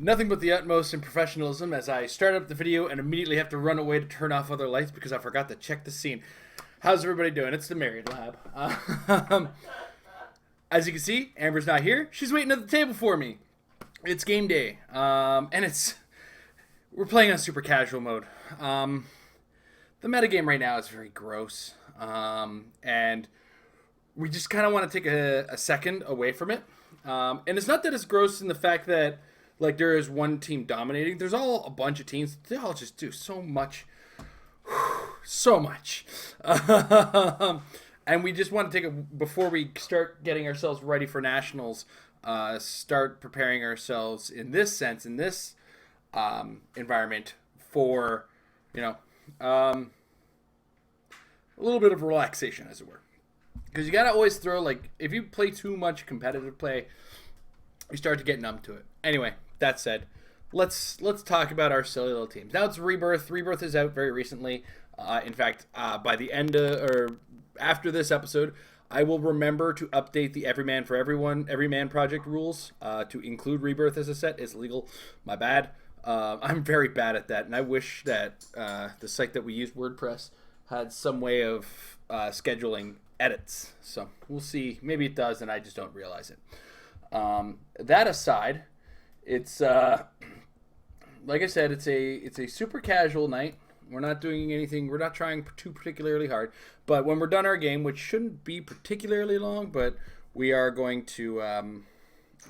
Nothing but the utmost in professionalism as I start up the video and immediately have to run away to turn off other lights because I forgot to check the scene. How's everybody doing? It's the Married Lab. As you can see, Amber's not here. She's waiting at the table for me. It's game day, and we're playing on super casual mode. The metagame right now is very gross, and we just kind of want to take a second away from it. And it's not that it's gross in the fact that like there is one team dominating. There's all a bunch of teams. They all just do so much. So much. And we just want to take before we start getting ourselves ready for nationals, start preparing ourselves in this sense, in this environment for, a little bit of relaxation, as it were. Because you got to always throw, like, if you play too much competitive play, you start to get numb to it. Anyway, that said, let's talk about our silly little teams. Now it's Rebirth. Rebirth is out very recently. In fact, by the end or after this episode, I will remember to update the Everyman for Everyman project rules to include Rebirth as a set. It's legal. My bad. I'm very bad at that, and I wish that the site that we use, WordPress, had some way of scheduling edits. So we'll see. Maybe it does, and I just don't realize it. That aside, it's like I said, it's a super casual night. We're not doing anything. We're not trying too particularly hard. But when we're done our game, which shouldn't be particularly long, but we are going to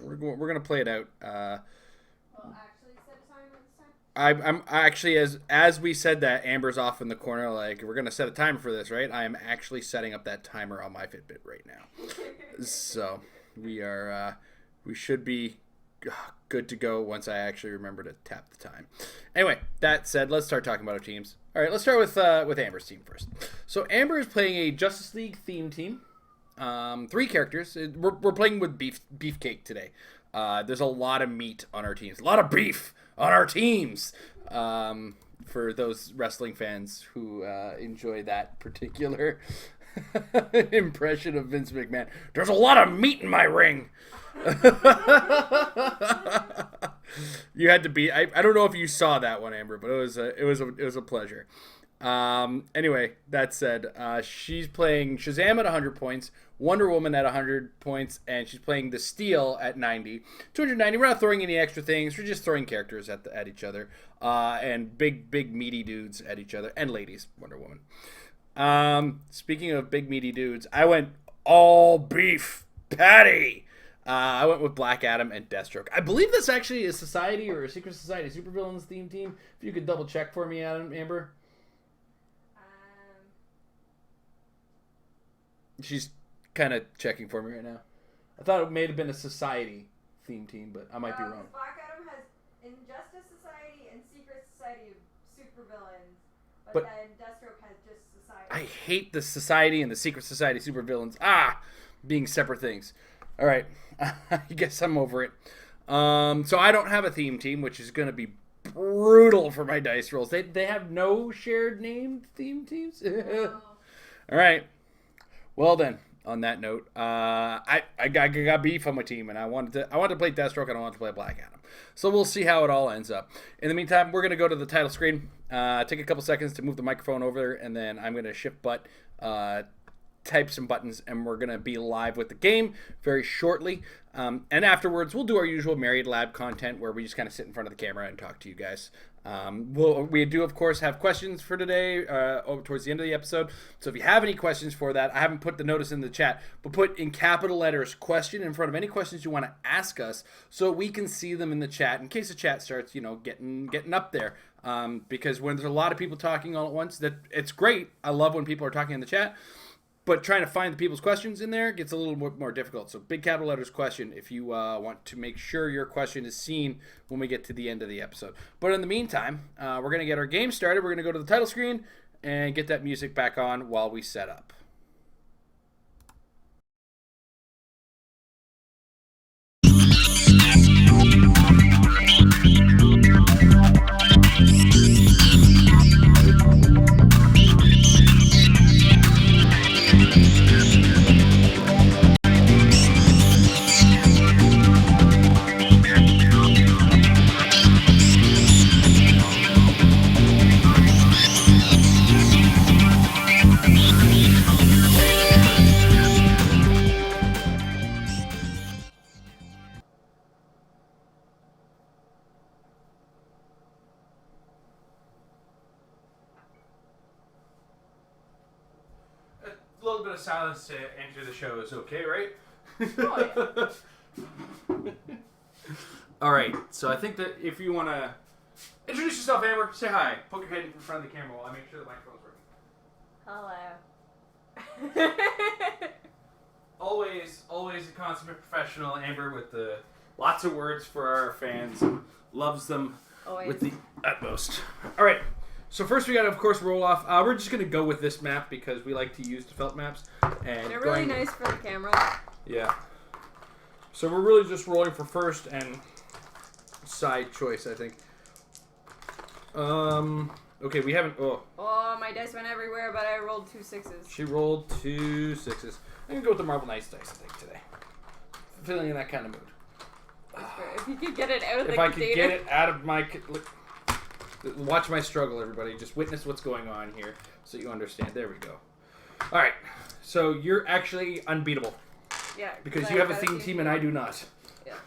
we're going to play it out. Actually set a timer this time? I'm actually as we said that, Amber's off in the corner like we're going to set a timer for this, right? I am actually setting up that timer on my Fitbit right now. So we should be good to go once I actually remember to tap the time. Anyway, that said, let's start talking about our teams. All right, let's start with Amber's team first. So Amber is playing a Justice League theme team. 3 characters. We're playing with beefcake today. There's a lot of meat on our teams. A lot of beef on our teams. For those wrestling fans who enjoy that particular impression of Vince McMahon. There's a lot of meat in my ring. You had to be. I don't know if you saw that one, Amber, but it was a pleasure. Anyway, that said, she's playing Shazam at 100 points, Wonder Woman at 100 points, and she's playing the Steel at 90. 290. We're not throwing any extra things. We're just throwing characters at each other, and big meaty dudes at each other, and ladies. Wonder Woman. Speaking of big meaty dudes, I went all beef patty. I went with Black Adam and Deathstroke. I believe this actually is Society or a Secret Society Supervillains theme team. If you could double check for me, Amber. She's kind of checking for me right now. I thought it may have been a Society theme team, but I might be wrong. Black Adam has Injustice Society and Secret Society of Supervillains, But then Deathstroke has just Society. I hate the Society and the Secret Society Supervillains. Being separate things. All right, I guess I'm over it. So I don't have a theme team, which is going to be brutal for my dice rolls. They have no shared named theme teams. No. All right. Well then, on that note, I got beef on my team, and I wanted to play Deathstroke, and I wanted to play Black Adam. So we'll see how it all ends up. In the meantime, we're gonna go to the title screen. Take a couple seconds to move the microphone over there, and then I'm gonna shift butt. Type some buttons, and we're gonna be live with the game very shortly, and afterwards we'll do our usual Married Lab content where we just kind of sit in front of the camera and talk to you guys. We do of course have questions for today towards the end of the episode, so if you have any questions for that, I haven't put the notice in the chat, but put in capital letters question in front of any questions you want to ask us so we can see them in the chat in case the chat starts getting up there, because when there's a lot of people talking all at once, that it's great. I love when people are talking in the chat, but trying to find the people's questions in there gets a little more difficult. So big capital letters question if you want to make sure your question is seen when we get to the end of the episode. But in the meantime, we're going to get our game started. We're going to go to the title screen and get that music back on while we set up. little bit of silence to enter the show is okay, right? Oh, All right. So I think that if you want to introduce yourself, Amber, say hi. Poke your head in front of the camera while I make sure the microphone's working. Hello. Always a consummate professional, Amber, with the lots of words for our fans. Loves them with the utmost. All right. So first we got to, of course, roll off. We're just going to go with this map because we like to use the felt maps. And They're really nice for the camera. Yeah. So we're really just rolling for first and side choice, I think. Okay, we haven't... Oh, my dice went everywhere, but I rolled 2 6s. she rolled 2 6s. I'm going to go with the Marble Knights dice, I think, today. Feeling in that kind of mood. If you could get it out of the If I container. could get it out of my... Watch my struggle, everybody. Just witness what's going on here so you understand. There we go. All right. So you're actually unbeatable. Yeah. Because you have a theme team and I do not. Yeah.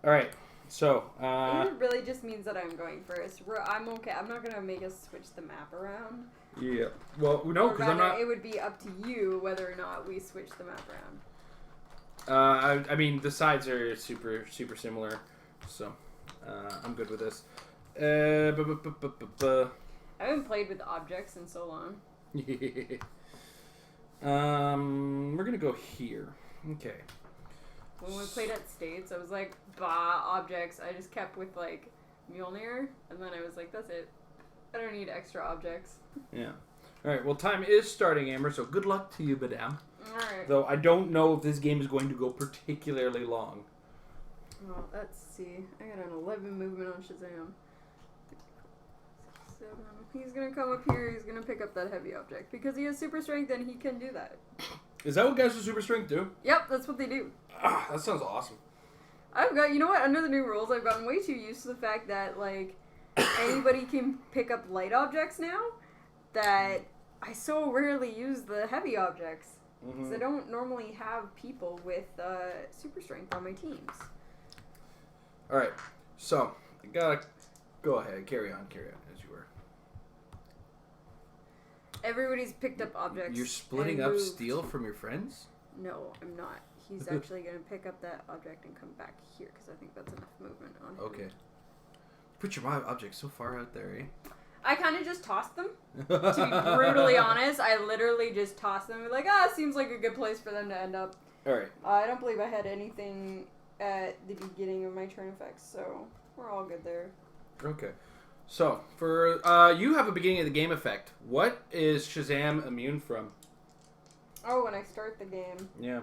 All right. So... it really just means that I'm going first. I'm okay. I'm not going to make us switch the map around. Yeah. Well, no, because I'm not... It would be up to you whether or not we switch the map around. I mean, the sides are super similar, so I'm good with this. I haven't played with objects in so long. We're gonna go here. Okay. When we played at States, I was like, bah, objects. I just kept with, like, Mjolnir, and then I was like, that's it. I don't need extra objects. Yeah. All right, well, time is starting, Amber, so good luck to you, madame. All right. Though I don't know if this game is going to go particularly long. Well, let's see. I got an 11 movement on Shazam. 7. He's going to come up here. He's going to pick up that heavy object. Because he has super strength, and he can do that. Is that what guys with super strength do? Yep, that's what they do. Ah, that sounds awesome. You know what? Under the new rules, I've gotten way too used to the fact that, like, anybody can pick up light objects now, that I so rarely use the heavy objects. Because I don't normally have people with super strength on my teams. All right, so I gotta go ahead, carry on as you were. Everybody's picked up objects. You're splitting up steel from your friends? No, I'm not. He's actually going to pick up that object and come back here because I think that's enough movement on him. Okay. Put your objects so far out there, eh? I kind of just tossed them. To be brutally honest, I literally just tossed them. Like, seems like a good place for them to end up. All right. I don't believe I had anything at the beginning of my turn effects, so we're all good there. Okay. So, for you have a beginning of the game effect. What is Shazam immune from? Oh, when I start the game. Yeah.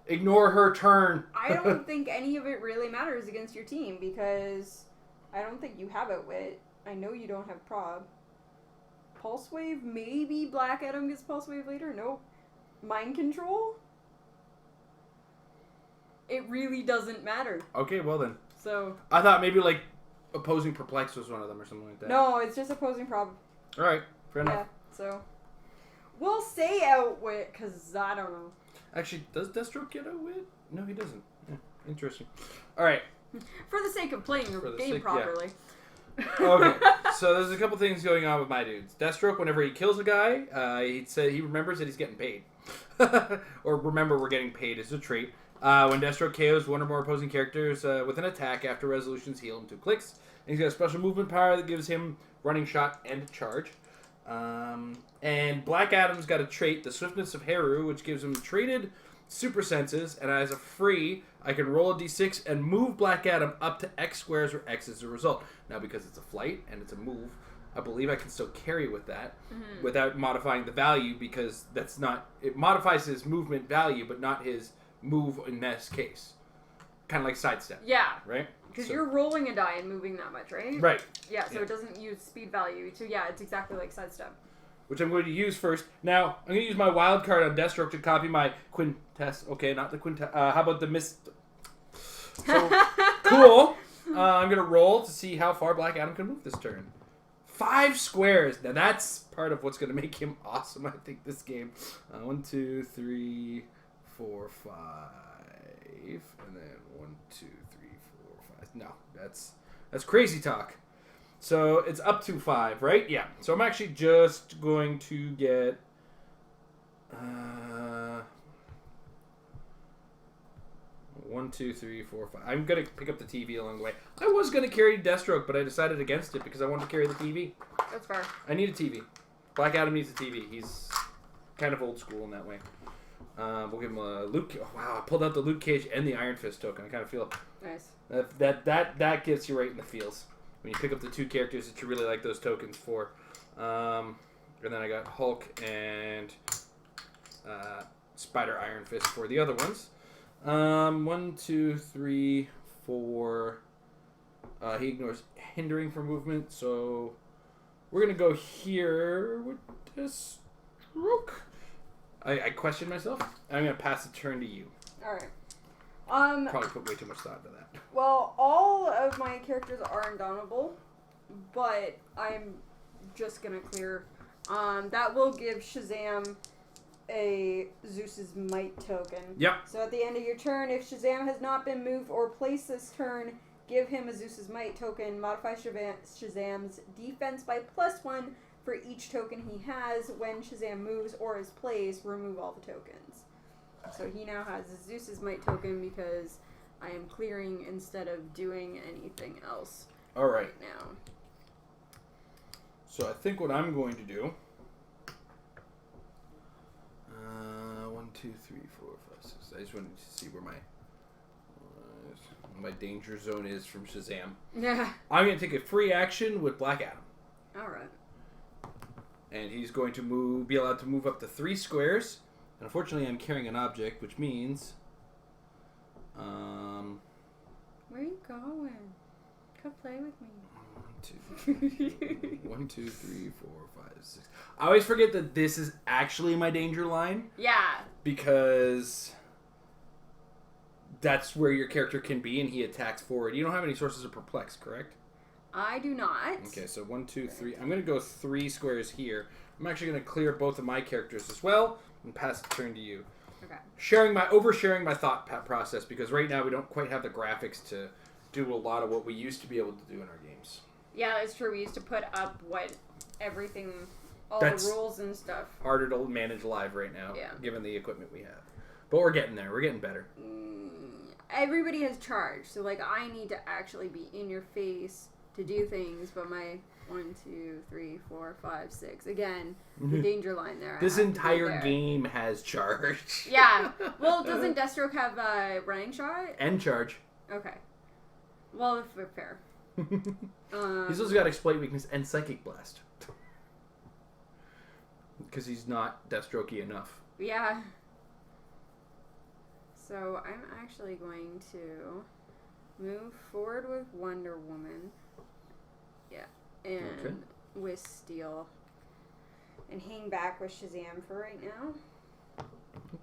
Ignore her turn. I don't think any of it really matters against your team because I don't think you have Outwit. I know you don't have Prob. Pulse Wave? Maybe Black Adam gets Pulse Wave later? Nope. Mind Control? It really doesn't matter. Okay, well then. So. I thought maybe like opposing Perplex was one of them or something like that. No, it's just opposing Prob. All right, fair enough. Yeah, so. We'll say Outwit because I don't know. Actually, does Deathstroke get Outwit? No, he doesn't. Yeah, interesting. All right. For the sake of playing the game properly. Yeah. Okay, so there's a couple things going on with my dudes. Deathstroke, whenever he kills a guy, he remembers that he's getting paid. Or remember we're getting paid is a trait. When Deathstroke KOs one or more opposing characters with an attack after resolutions heal in 2 clicks. And he's got a special movement power that gives him running shot and charge. And Black Adam's got a trait, the Swiftness of Heru, which gives him traded super senses, and as a free, I can roll a d6 and move Black Adam up to X squares where X is the result. Now, because it's a flight and it's a move, I believe I can still carry with that without modifying the value because that's not... It modifies his movement value, but not his move in this case. Kind of like sidestep. Yeah. Right? Because you're rolling a die and moving that much, right? Right. Yeah, so it doesn't use speed value. So yeah, it's exactly like sidestep. Which I'm going to use first. Now, I'm going to use my wild card on Deathstroke to copy my Quintess. Okay, not the Quintess. How about the Mist? So, cool. I'm going to roll to see how far Black Adam can move this turn. 5 squares. Now, that's part of what's going to make him awesome, I think, this game. 1, 2, 3, 4, 5. And then 1, 2, 3, 4, 5. No, that's crazy talk. So it's up to 5, right? Yeah. So I'm actually just going to get... 1, 2, 3, 4, 5. I'm going to pick up the TV along the way. I was going to carry Deathstroke, but I decided against it because I wanted to carry the TV. That's fair. I need a TV. Black Adam needs a TV. He's kind of old school in that way. We'll give him a loot. Oh, wow, I pulled out the Luke Cage and the Iron Fist token. I kind of feel Nice. that gets you right in the feels when you pick up the 2 characters that you really like those tokens for. And then I got Hulk and Spider Iron Fist for the other ones. 1, 2, 3, 4. He ignores hindering for movement, so we're gonna go here with this stroke. I question myself. I'm gonna pass the turn to you. All right. Probably put way too much thought into that. Well, all of my characters are indomitable, but I'm just gonna clear. That will give Shazam a Zeus's Might token. Yep. So at the end of your turn, if Shazam has not been moved or placed this turn, give him a Zeus's Might token. Modify Shazam's defense by +1 for each token he has. When Shazam moves or is placed, remove all the tokens. So he now has a Zeus's Might token because I am clearing instead of doing anything else. All right. Now. So I think what I'm going to do. 1, 2, 3, 4, 5, 6. I just wanted to see where my danger zone is from Shazam. Yeah. I'm going to take a free action with Black Adam. All right. And he's going to be allowed to move up to 3 squares. And unfortunately, I'm carrying an object, which means... Where are you going? Come play with me. 1, 2, 3, 4, 5, 6. I always forget that this is actually my danger line. Yeah. Because that's where your character can be, and he attacks forward. You don't have any sources of perplex, correct? I do not. Okay, so 1, 2, 3. I'm going to go 3 squares here. I'm actually going to clear both of my characters as well and pass the turn to you. Okay. Oversharing my thought process, because right now we don't quite have the graphics to do a lot of what we used to be able to do in our games. Yeah, that's true. We used to put up everything, all That's the rules and stuff. Harder to manage live right now, Yeah. given the equipment we have. But we're getting there. We're getting better. Everybody has charge, so I need to actually be in your face to do things. But my 1, 2, 3, 4, 5, 6 again, the danger line there. This entire game has charge. Yeah. Well, doesn't Deathstroke have a running shot? And charge. Okay. Well, if we're fair. He's also got Exploit Weakness and Psychic Blast. Because he's not Deathstrokey enough. Yeah. So I'm actually going to move forward with Wonder Woman. Yeah. And with Steel. And hang back with Shazam for right now.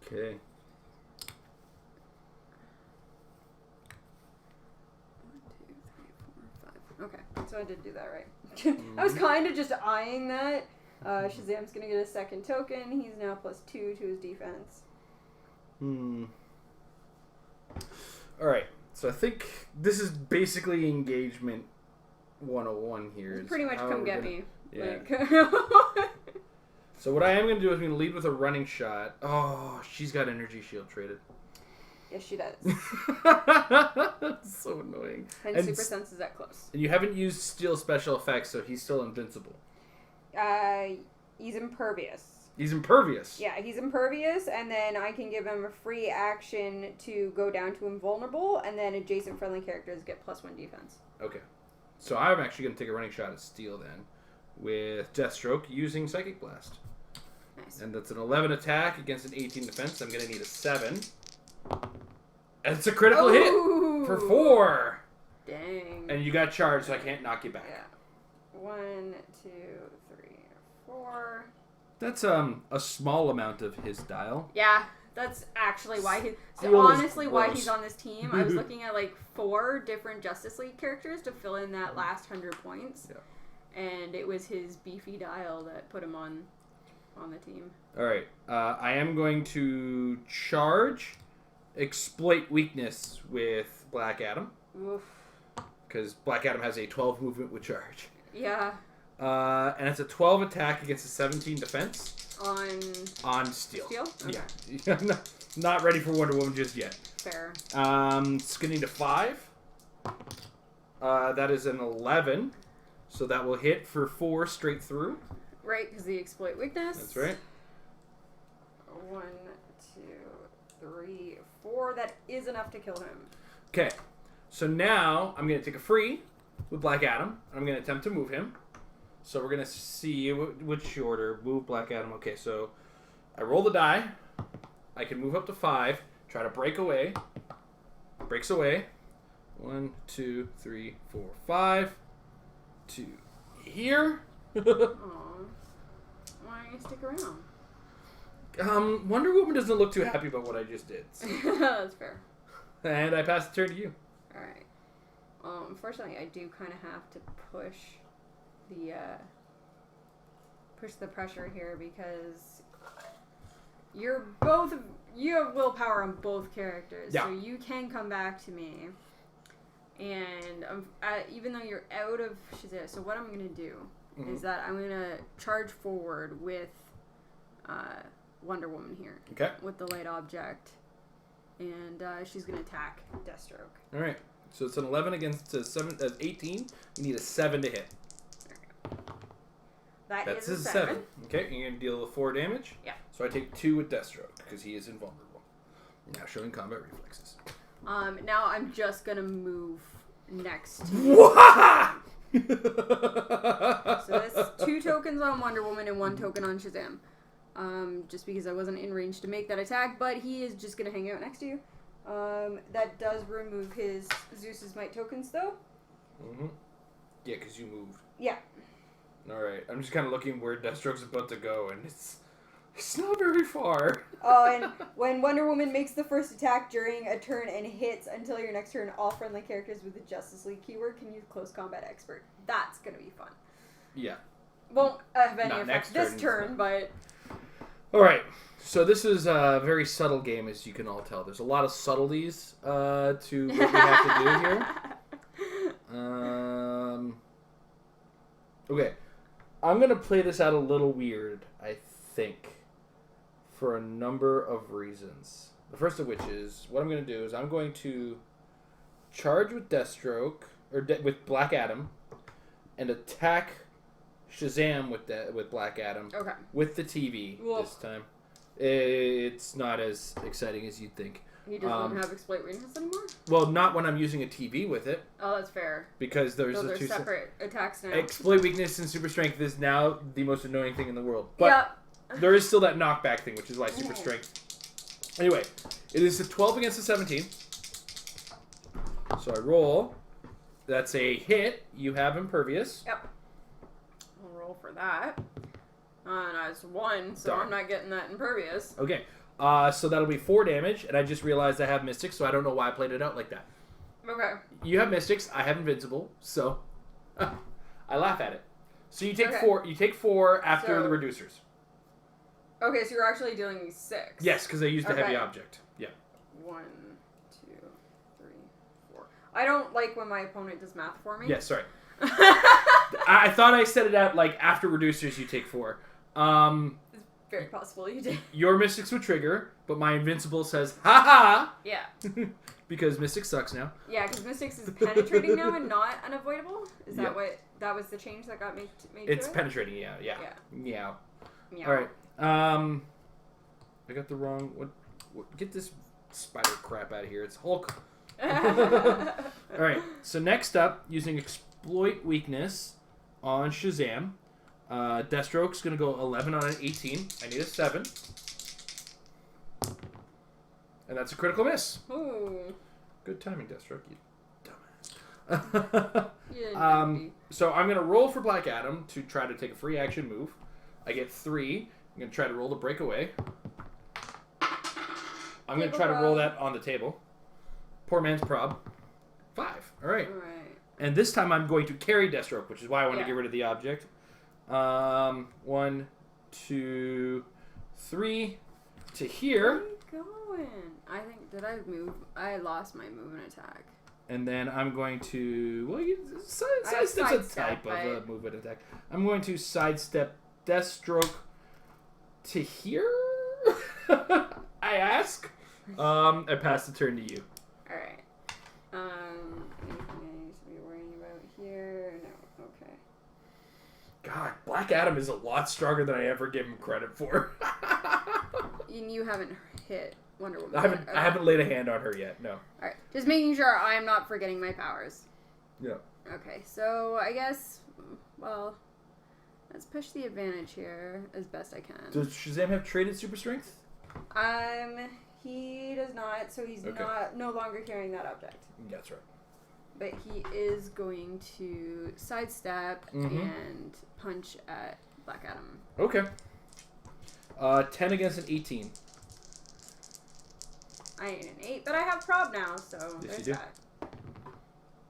Okay. 1, 2, 3, 4, 5. Okay, so I did do that right. I was kind of just eyeing that. Shazam's gonna get a second token. He's now +2 to his defense. Alright, so I think this is basically engagement 101 here. It's pretty much come get me. Yeah. Like, So what I am going to do is I'm going to lead with a running shot. Oh, she's got energy shield traded. yes, she does. So annoying. And Super Sense is that close. And you haven't used Steel special effects, so he's still invincible. He's impervious. He's impervious. Yeah, he's impervious, and then I can give him a free action to go down to invulnerable, and then adjacent friendly characters get +1 defense. Okay. So I'm actually going to take a running shot at Steel then, with Deathstroke using Psychic Blast. Nice. And that's an 11 attack against an 18 defense. I'm going to need a 7. And it's a critical hit for 4. Dang. And you got charged, so I can't knock you back. Yeah. 1, 2, 3, 4. That's a small amount of his dial. Yeah, that's actually why he. So Feels honestly, why gross. he's on this team. I was looking at 4 different Justice League characters to fill in that last 100 points, and it was his beefy dial that put him on the team. All right, I am going to charge, exploit weakness with Black Adam, Oof. because Black Adam has a 12 movement with charge. Yeah. And it's a 12 attack against a 17 defense. On steel. Steel? Okay. Yeah. Not ready for Wonder Woman just yet. Fair. Skinning to 5. That is an 11. So that will hit for 4 straight through. Right, because the exploit weakness. That's right. 1, 2, 3, 4. That is enough to kill him. Okay. So now I'm going to take a free with Black Adam. And I'm going to attempt to move him. So we're going to see which order. Move Black Adam. Okay, so I roll the die. I can move up to 5. Try to break away. Breaks away. 1, 2, 3, 4, 5. To here. Aww. Why don't you stick around? Wonder Woman doesn't look too happy about what I just did. So. That's fair. And I pass the turn to you. Alright. Unfortunately, I do kind of have to push the pressure here because you have willpower on both characters, yeah. So you can come back to me. And even though you're out of Shazam, so what I'm going to do is that I'm going to charge forward with Wonder Woman here. Okay. With the light object. And she's going to attack Deathstroke. All right. So it's an 11 against 18. You need a 7 to hit. There we go. That's a 7. Okay, you're going to deal 4 damage. Yeah. So I take 2 with Deathstroke because he is invulnerable. Now showing combat reflexes. Now I'm just gonna move next to you. So that's 2 tokens on Wonder Woman and 1 token on Shazam. Just because I wasn't in range to make that attack, but he is just gonna hang out next to you. That does remove his Zeus's Might tokens though. Mm-hmm. Yeah, because you moved. Yeah. Alright, I'm just kind of looking where Deathstroke's about to go, and it's not very far. Oh, and when Wonder Woman makes the first attack during a turn and hits until your next turn, all friendly characters with the Justice League keyword can use Close Combat Expert. That's going to be fun. Yeah. Won't have any Not effect this turn, but... Alright, so this is a very subtle game, as you can all tell. There's a lot of subtleties to what we have to do here. Okay. I'm going to play this out a little weird, I think, for a number of reasons. The first of which is, what I'm going to do is I'm going to charge with Deathstroke, or with Black Adam, and attack Shazam with Black Adam. Okay. With the TV this time. It's not as exciting as you'd think. He doesn't have exploit weakness anymore? Well, not when I'm using a TV with it. Oh, that's fair. Because there's Those are separate attacks now. Exploit weakness and super strength is now the most annoying thing in the world. But there is still that knockback thing, which is why super strength. Anyway, it is a 12 against a 17. So I roll. That's a hit. You have impervious. Yep. I'll roll for that. And I was 1, so Darn. I'm not getting that impervious. Okay. So that'll be 4 damage, and I just realized I have Mystics, so I don't know why I played it out like that. Okay. You have Mystics, I have Invincible, so I laugh at it. So you take Okay. 4. You take 4 after the reducers. Okay, so you're actually dealing 6. Yes, because I used a heavy object. Yeah. 1, 2, 3, 4. I don't like when my opponent does math for me. Yeah, sorry. I thought I set it out like after reducers you take 4. It's very possible you did. Your Mystics would trigger, but my Invincible says, ha Yeah. because Mystic sucks now. Yeah, because Mystics is penetrating now and not unavoidable? Is that Yep. what... That was the change that got made It's to it? penetrating, yeah. Meow. Yeah. Alright. I got the wrong... What? Get this spider crap out of here. It's Hulk. Alright, so next up, using Exploit Weakness on Shazam, Deathstroke's going to go 11 on an 18. I need a 7. And that's a critical miss. Ooh. Good timing, Deathstroke, you dumbass. Yeah, So I'm going to roll for Black Adam to try to take a free action move. I get 3. I'm going to try to roll to break away. I'm going to try to roll that on the table. Poor man's prob. 5. All right. And this time I'm going to carry Deathstroke, which is why I want to get rid of the object. 1, 2, 3 to here. Where are you going? I think, did I move? I lost my move and attack. And then I'm going to... Well, sidestep's a type of a movement attack. I'm going to sidestep Deathstroke to here? I ask. I pass the turn to you. Alright. Anything I need to be worrying about here? No. Okay. God, Black Adam is a lot stronger than I ever gave him credit for. You haven't hit Wonder Woman. I haven't laid a hand on her yet, no. Alright. Just making sure I am not forgetting my powers. Yeah. Okay, so I guess, well, let's push the advantage here as best I can. Does Shazam have traded super strength? He does not, so he's no longer carrying that object. That's right. But he is going to sidestep and punch at Black Adam. Okay. 10 against an 18. I need an 8, but I have prob now, so yes, there's you do. that.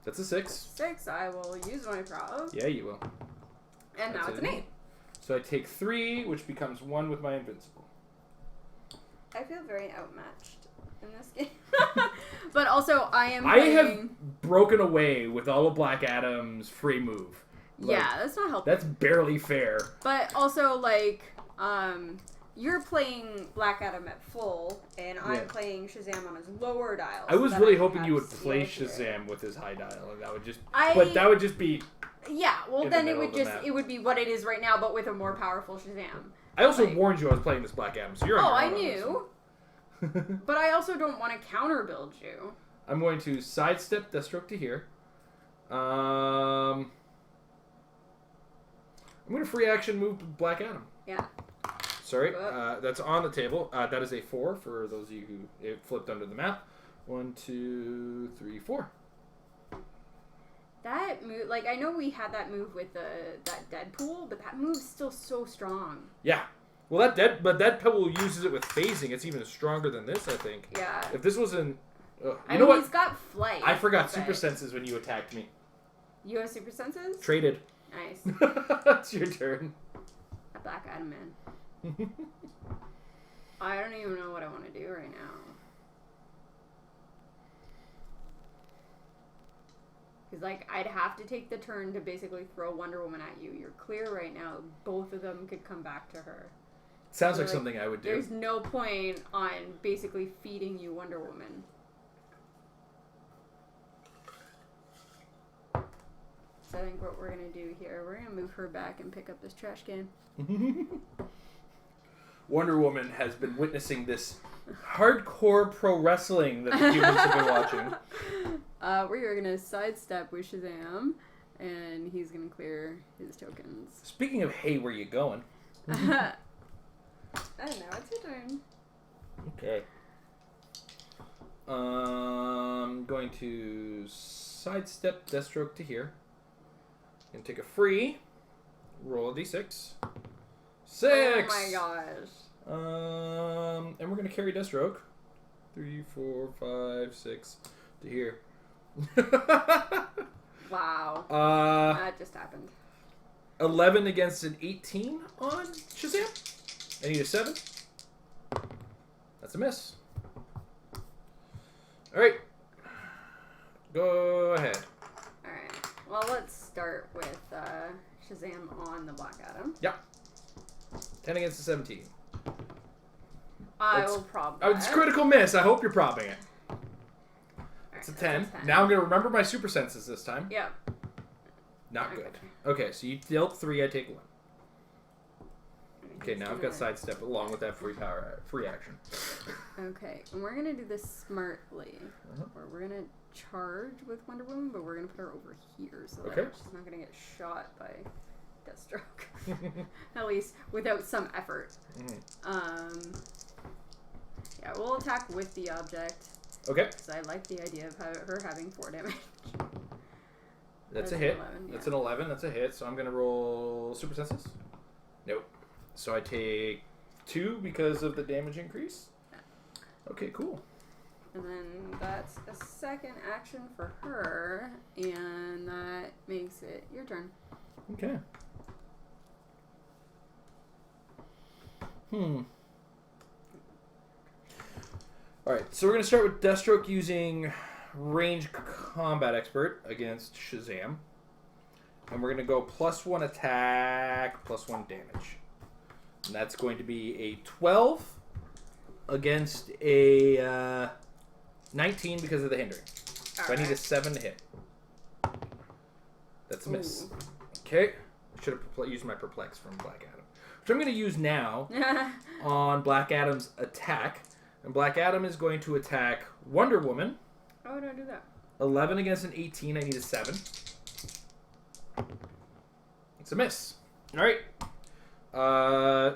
That's a 6. 6, I will use my prob. Yeah, you will. And now it's an 8. So I take 3, which becomes 1 with my invincible. I feel very outmatched in this game. But also, I have broken away with all of Black Adam's free move. Yeah, that's not helpful. That's barely fair. But also, like, you're playing Black Adam at full, and I'm playing Shazam on his lower dial. I was really hoping you would play Shazam with his high dial, and that would just... But that would just be... Yeah, well, then it would be what it is right now, but with a more powerful Shazam. I also warned you I was playing this Black Adam, so you're on your own. I knew. But I also don't want to counter build you. I'm going to sidestep Deathstroke to here. I'm going to free action move Black Adam. Yeah. Sorry, that's on the table. That is a 4 for those of you who it flipped under the map. 1, 2, 3, 4. That move, like, I know we had that move with that Deadpool, but that move's still so strong. Yeah. Well, Deadpool uses it with phasing. It's even stronger than this, I think. Yeah. If this was in... I mean, he's got flight. I forgot super senses when you attacked me. You have super senses? Traded. Nice. That's your turn. A Black Adam man. I don't even know what I want to do right now. Because, like, I'd have to take the turn to basically throw Wonder Woman at you. You're clear right now. Both of them could come back to her. Sounds like something I would do. There's no point on basically feeding you Wonder Woman. So I think what we're going to do here, we're going to move her back and pick up this trash can. Wonder Woman has been witnessing this hardcore pro wrestling that the humans have been watching. We're going to sidestep with Shazam, and he's going to clear his tokens. Speaking of, hey, where you going? I don't know. It's your turn. Okay. I'm going to sidestep Deathstroke to here. And take a free. Roll a d6. 6! Oh my gosh. And we're going to carry Deathstroke. 3, 4, 5, 6 to here. Wow. That just happened. 11 against an 18 on Shazam. I need a 7. That's a miss. Alright. Go ahead. Alright. Well, let's start with Shazam on the Black Adam. Yeah. 10 against a 17. I will prob that. It's critical miss. I hope you're probbing it. It's a 10. 10. Now I'm going to remember my super senses this time. Yep. Not good. Okay, so you dealt 3, I take 1. Okay, now I've got sidestep along with that free action. Okay, and we're gonna do this smartly. Or we're gonna charge with Wonder Woman, but we're gonna put her over here so that she's not gonna get shot by Deathstroke. At least without some effort. Yeah, we'll attack with the object. Okay. Because I like the idea of her having 4 damage. That's a hit. 11, yeah. That's an 11. That's a hit. So I'm gonna roll super senses. Nope. So I take 2 because of the damage increase. Okay, cool. And then that's a second action for her, and that makes it your turn. Okay. Alright, so we're going to start with Deathstroke using range combat expert against Shazam. And we're going to go +1 attack, +1 damage. And that's going to be a 12 against a 19 because of the hindering. So I need a 7 to hit. That's a miss. Ooh. Okay. Should have used my Perplex from Black Adam. Which I'm going to use now on Black Adam's attack. And Black Adam is going to attack Wonder Woman. Oh, don't do that. 11 against an 18. I need a 7. It's a miss. All right.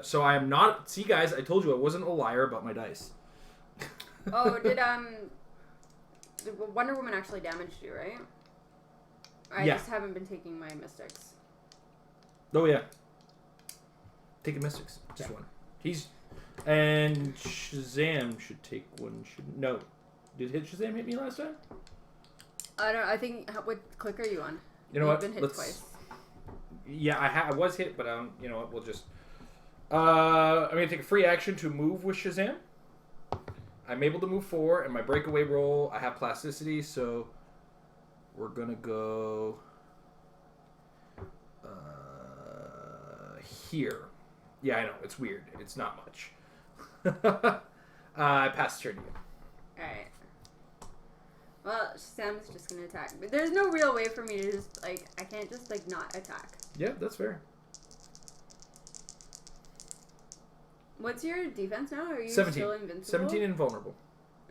So I am not... See, guys, I told you I wasn't a liar about my dice. Oh, did Wonder Woman actually damaged you, right? I just haven't been taking my mystics. Oh, yeah. Taking mystics. Just one. And Shazam should take one. No. Did Shazam hit me last time? I don't know. I think... What click are you on? You know what? You've been hit twice. Yeah, I was hit, but you know what? We'll just... I'm going to take a free action to move with Shazam. I'm able to move 4, and my breakaway roll, I have plasticity, so we're going to go here. Yeah, I know. It's weird. It's not much. I pass turn to you. Alright. Well, Sam's just going to attack. But there's no real way for me to just, I can't just, not attack. Yeah, that's fair. What's your defense now? Are you 17. still invincible? 17 invulnerable.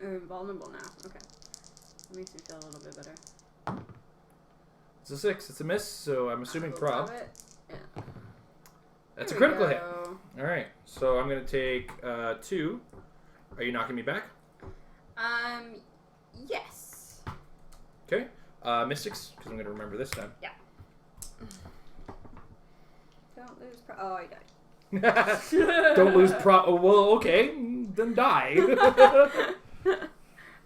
Or invulnerable now. Okay. That makes me feel a little bit better. It's a 6. It's a miss, so I'm assuming prob. Yeah. That's a critical hit. All right. So I'm going to take 2. Are you knocking me back? Yes. Okay. Mystics, because I'm going to remember this time. Yeah. Don't lose oh, I died. Don't lose Oh, well, okay. Then die.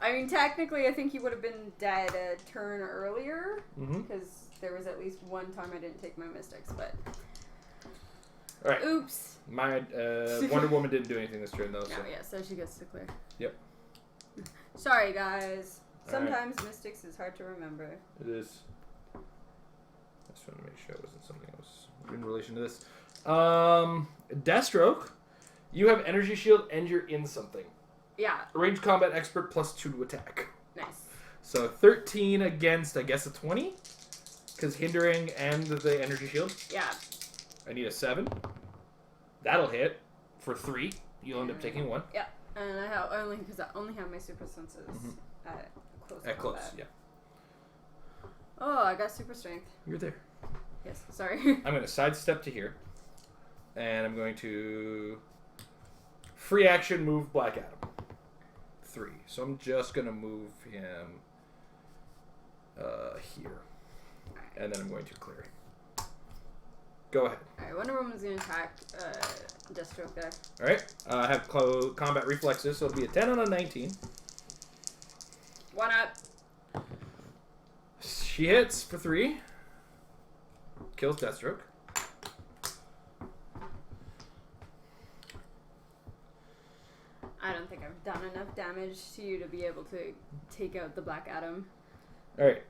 I mean, technically, I think you would have been dead a turn earlier. Because there was at least one time I didn't take my mystics, but... All right. Oops. My Wonder Woman didn't do anything this turn, though. So. No, yeah, so she gets to clear. Yep. Sorry, guys. Sometimes mystics is hard to remember. It is. I just want to make sure it wasn't something else in relation to this. Deathstroke, you have energy shield and you're in something. Yeah. Range combat expert +2 to attack. Nice. So 13 against, I guess, a 20? Because hindering and the energy shield. Yeah. I need a 7. That'll hit for 3. You'll end up taking 1. Yeah. And I only have my super senses at close combat. Close, yeah. Oh, I got super strength. You're there. Yes, sorry. I'm going to sidestep to here. And I'm going to free action move Black Adam. 3. So I'm just going to move him here. Right. And then I'm going to clear. Go ahead. Alright, Wonder Woman's going to attack Deathstroke there. Alright. I have combat reflexes, so it'll be a 10 on a 19. 1 up. She hits for 3. Kills Deathstroke. I don't think I've done enough damage to you to be able to take out the Black Adam. Alright.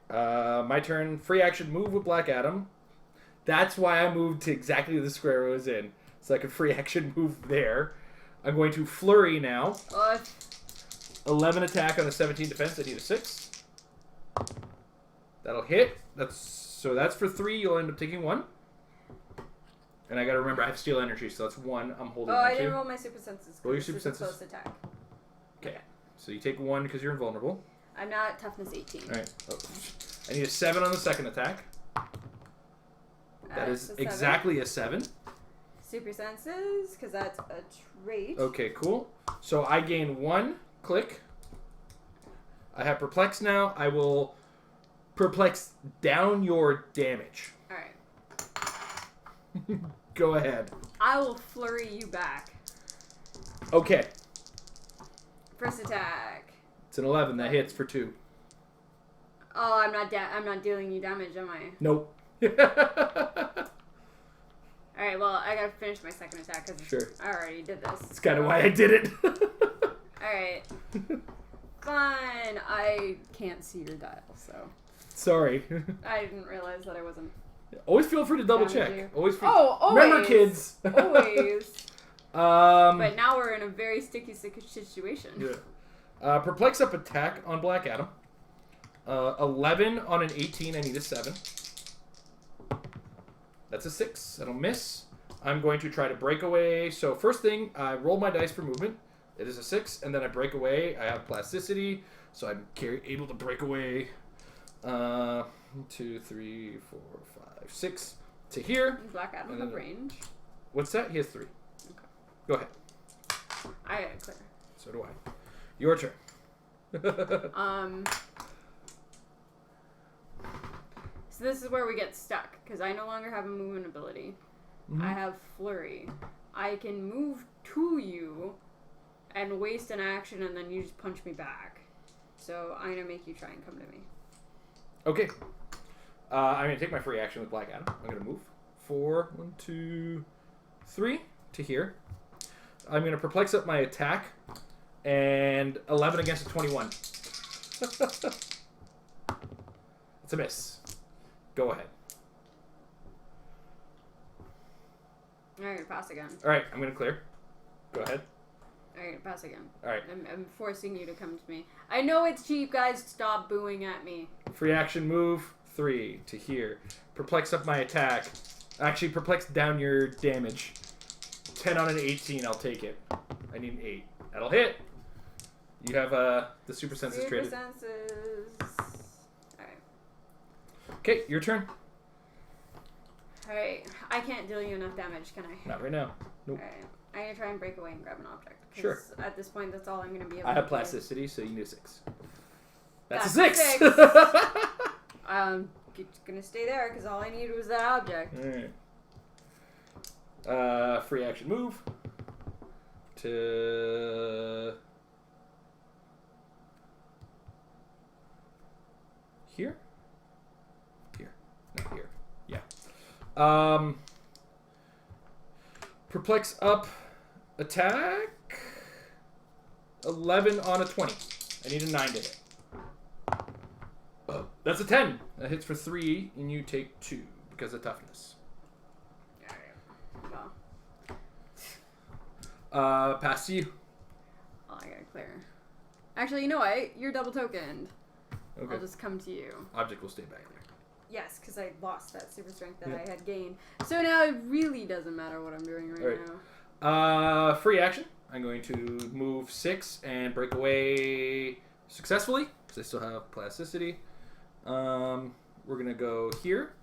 My turn. Free action move with Black Adam. That's why I moved to exactly the square I was in. So I could free action move there. I'm going to flurry now. 11 attack on a 17 defense. I need a 6. That'll hit. That's for 3. You'll end up taking 1. And I gotta remember I have steel energy, so that's 1. I'm holding I 2. didn't roll my super senses. Roll your super senses. Close attack. Okay. So you take 1 because you're invulnerable. I'm not toughness 18. Alright. Oh. I need a 7 on the second attack. That is exactly a 7. Super senses, because that's a trait. Okay, cool. So I gain 1 click. I have perplex now. I will perplex down your damage. Alright. Go ahead. I will flurry you back. Okay. First attack. It's an 11. That hits for 2. Oh, I'm not dealing you damage, am I? Nope. Alright, well, I gotta finish my second attack because Sure. I already did this. That's kind of why I did it. Alright. Fine. I can't see your dial, so Sorry. I didn't realize that I wasn't. Always feel free to double Damage check. you. Always. Always. Remember, kids. Always. But now we're in a very sticky situation. Yeah. Perplex up attack on Black Adam. 11 on an 18. I need a 7. That's a 6. That'll miss. I'm going to try to break away. So first thing, I roll my dice for movement. It is a 6, and then I break away. I have plasticity, so I'm able to break away. 2, 3, 4, 5, 6 to here. Black Adam have range. What's that? He has 3. Okay. Go ahead. I got it clear. So do I. Your turn. So this is where we get stuck, because I no longer have a movement ability. Mm-hmm. I have flurry. I can move to you and waste an action, and then you just punch me back. So I'm going to make you try and come to me. Okay. I'm going to take my free action with Black Adam. I'm going to move 4, 1, 2, 3 to here. I'm going to perplex up my attack, and 11 against a 21. It's a miss. Go ahead. Alright, pass again. Alright, I'm going to clear. Go ahead. Alright, pass again. Alright. I'm forcing you to come to me. I know it's cheap, guys. Stop booing at me. Free action move 3 to here. Perplex up my attack. Actually, perplex down your damage. 10 on an 18, I'll take it. I need an 8. That'll hit. You have the super senses traded. Super senses. Alright. Okay, your turn. Alright, I can't deal you enough damage, can I? Not right now. Nope. Alright, I'm going to try and break away and grab an object. Sure. At this point, that's all I'm going to be able I to have do. plasticity, so you need a 6. That's a That's 6! It's going to stay there, because all I needed was that object. Alright. Free action move. To... Here? Here. Not here. Yeah. Perplex up attack. 11 on a 20. I need a 9 to hit. That's a 10. That hits for 3, and you take 2 because of toughness. Alright. Well. Pass to you. Oh, I gotta clear. Actually, you know what? You're double tokened. Okay. I'll just come to you. Object will stay back there. Yes, because I lost that super strength that I had gained. So now it really doesn't matter what I'm doing right now. Free action. I'm going to move 6 and break away successfully because I still have plasticity. We're going to go here.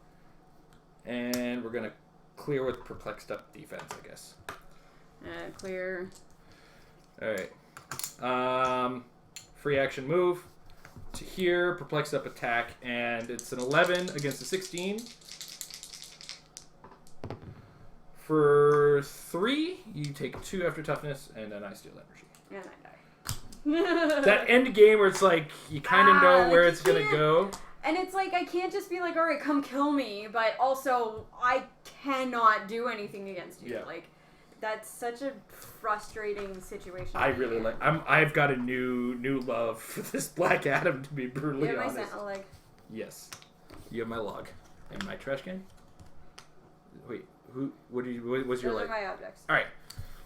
And we're going to clear with perplexed up defense, I guess. Clear. Alright. Free action move to here, perplexed up attack, and it's an 11 against a 16. For 3, you take 2 after toughness, and then I steal energy. And I die. That end game where it's like, you kind of know where it's going to go. And it's like, I can't just be like, alright, come kill me, but also, I cannot do anything against you. Yeah. Like, that's such a frustrating situation. I really like. I've got a new love for this Black Adam, to be brutally honest. You have my sentinel leg. Yes, you have my log and my trash can. Wait, who? What was your Those leg? are my objects. All right,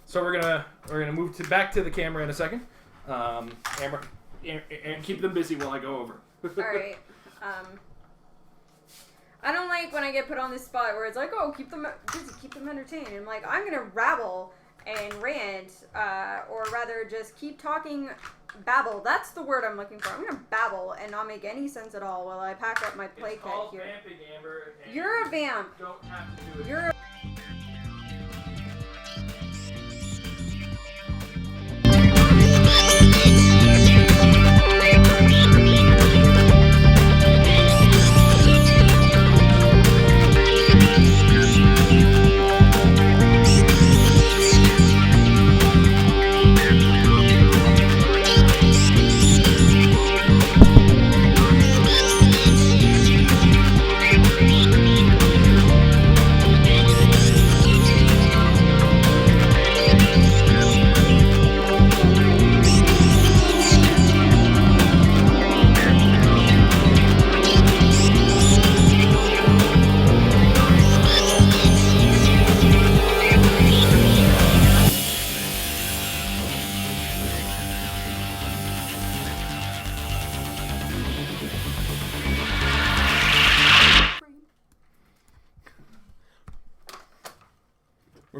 so we're gonna move back to the camera in a second. Amber, and keep them busy while I go over. All right. I don't like when I get put on this spot where it's like, oh, keep them busy, keep them entertained. And I'm like, I'm going to rabble and rant, or rather just keep talking, babble. That's the word I'm looking for. I'm going to babble and not make any sense at all while I pack up my play kit here. Vamping, Amber. You're a vamp. Don't have to do it. You're a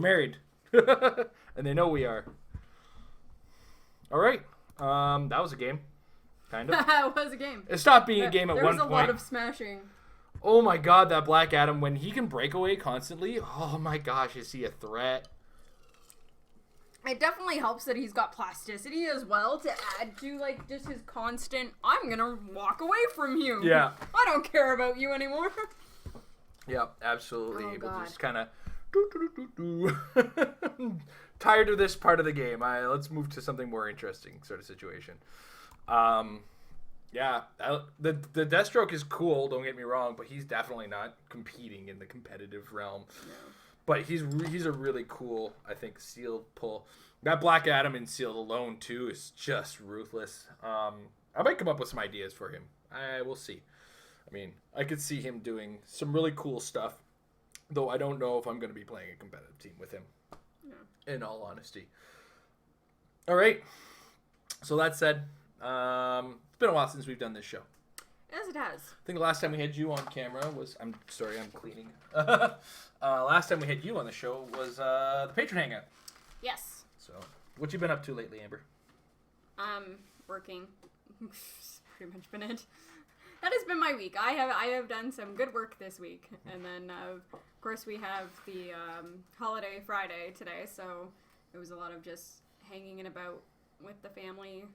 We're married. And they know we are. All right. That was a game. Kind of. It was a game. It stopped being a game at one point. There was a lot of smashing. Oh my god, that Black Adam, when he can break away constantly, oh my gosh, is he a threat? It definitely helps that he's got plasticity as well to add to, like, just his constant, I'm gonna walk away from you. Yeah. I don't care about you anymore. Yeah, absolutely. Oh, Able to God. just kind of... Tired of this part of the game. Let's move to something more interesting sort of situation. Yeah, the Deathstroke is cool, don't get me wrong, but he's definitely not competing in the competitive realm. No. But he's a really cool, I think, sealed pull. That Black Adam in sealed alone, too, is just ruthless. I might come up with some ideas for him. We'll see. I mean, I could see him doing some really cool stuff, though I don't know if I'm going to be playing a competitive team with him, in all honesty. All right. So that said, it's been a while since we've done this show. Yes, it has. I think the last time we had you on camera was... I'm sorry, I'm cleaning. Last time we had you on the show was the Patron Hangout. Yes. So, what you been up to lately, Amber? Working. Pretty much been it. That has been my week. I have done some good work this week. And then, of course, we have the holiday Friday today, so it was a lot of just hanging about with the family.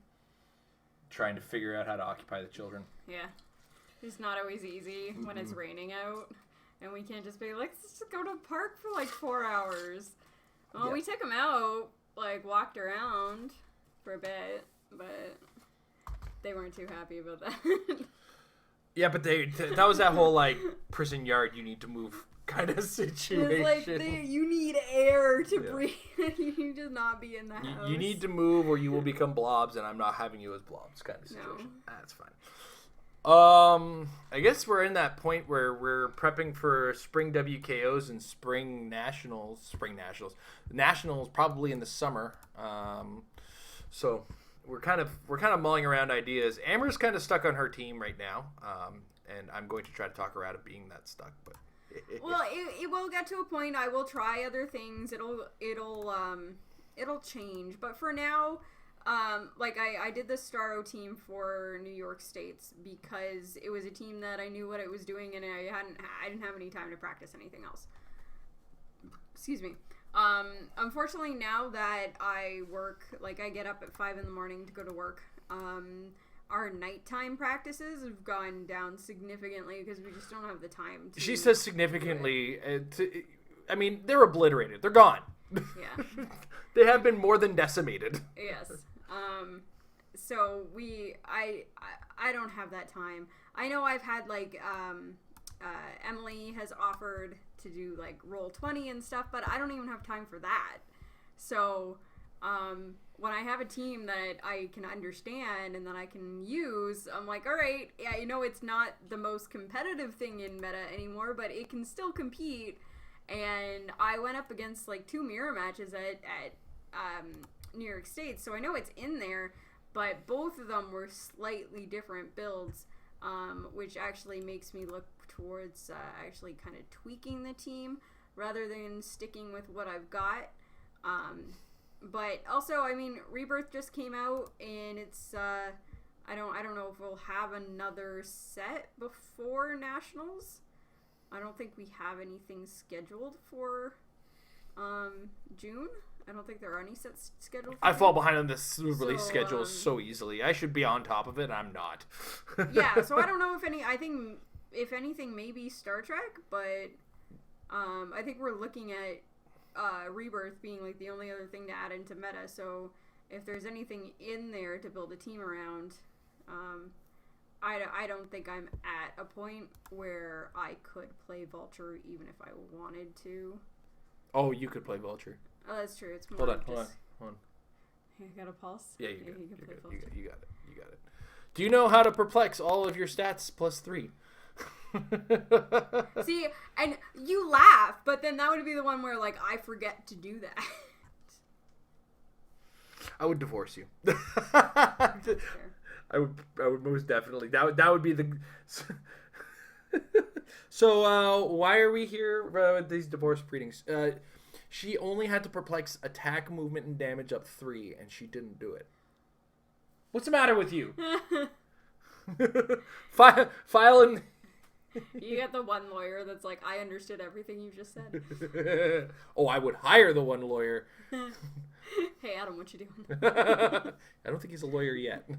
Trying to figure out how to occupy the children. Yeah. It's not always easy when it's raining out. And we can't just be like, let's just go to the park for like 4 hours. Well, we took them out, like walked around for a bit, but they weren't too happy about that. Yeah, but that was that whole like prison yard you need to move kind of situation. It's like you need air to breathe. You need to not be in the house. You need to move or you will become blobs, and I'm not having you as blobs kind of situation. No. That's fine. I guess we're in that point where we're prepping for spring WKOs and spring nationals. Nationals probably in the summer. So we're kind of mulling around ideas. Amber's kind of stuck on her team right now, and I'm going to try to talk her out of being that stuck. But well, it will get to a point. I will try other things. It'll change. But for now. Like I did the Starro team for New York States because it was a team that I knew what it was doing and I didn't have any time to practice anything else. Excuse me. Unfortunately now that I work, like I get up at 5 in the morning to go to work, our nighttime practices have gone down significantly because we just don't have the time to. She says significantly. I mean, they're obliterated. They're gone. Yeah. They have been more than decimated. Yes. So I don't have that time. I know I've had like, Emily has offered to do like Roll20 and stuff, but I don't even have time for that. So, when I have a team that I can understand and that I can use, I'm like, all right, yeah, you know, it's not the most competitive thing in meta anymore, but it can still compete. And I went up against like 2 mirror matches at New York State, so I know it's in there, but both of them were slightly different builds, which actually makes me look towards actually kind of tweaking the team rather than sticking with what I've got. But also, I mean, Rebirth just came out, and it's I don't know if we'll have another set before Nationals. I don't think we have anything scheduled for June. I don't think there are any sets scheduled for I June. fall behind on this release schedule so easily. I should be on top of it, and I'm not. Yeah, so I don't know I think, if anything, maybe Star Trek, but I think we're looking at Rebirth being like the only other thing to add into meta, so if there's anything in there to build a team around, I don't think I'm at a point where I could play Vulture even if I wanted to. Oh, you could play Vulture. Oh, that's true. It's more Hold on. You got a pulse? Yeah, you can got play it. Vulture. You got it. Do you know how to perplex all of your stats plus 3? See, and you laugh, but then that would be the one where, like, I forget to do that. I would divorce you. Sure. I would most definitely. That would be the. So why are we here with these divorce proceedings? She only had to perplex attack, movement, and damage up 3, and she didn't do it. What's the matter with you? File and... You get the one lawyer that's like, I understood everything you just said. Oh, I would hire the one lawyer. Hey, Adam, what you doing? I don't think he's a lawyer yet.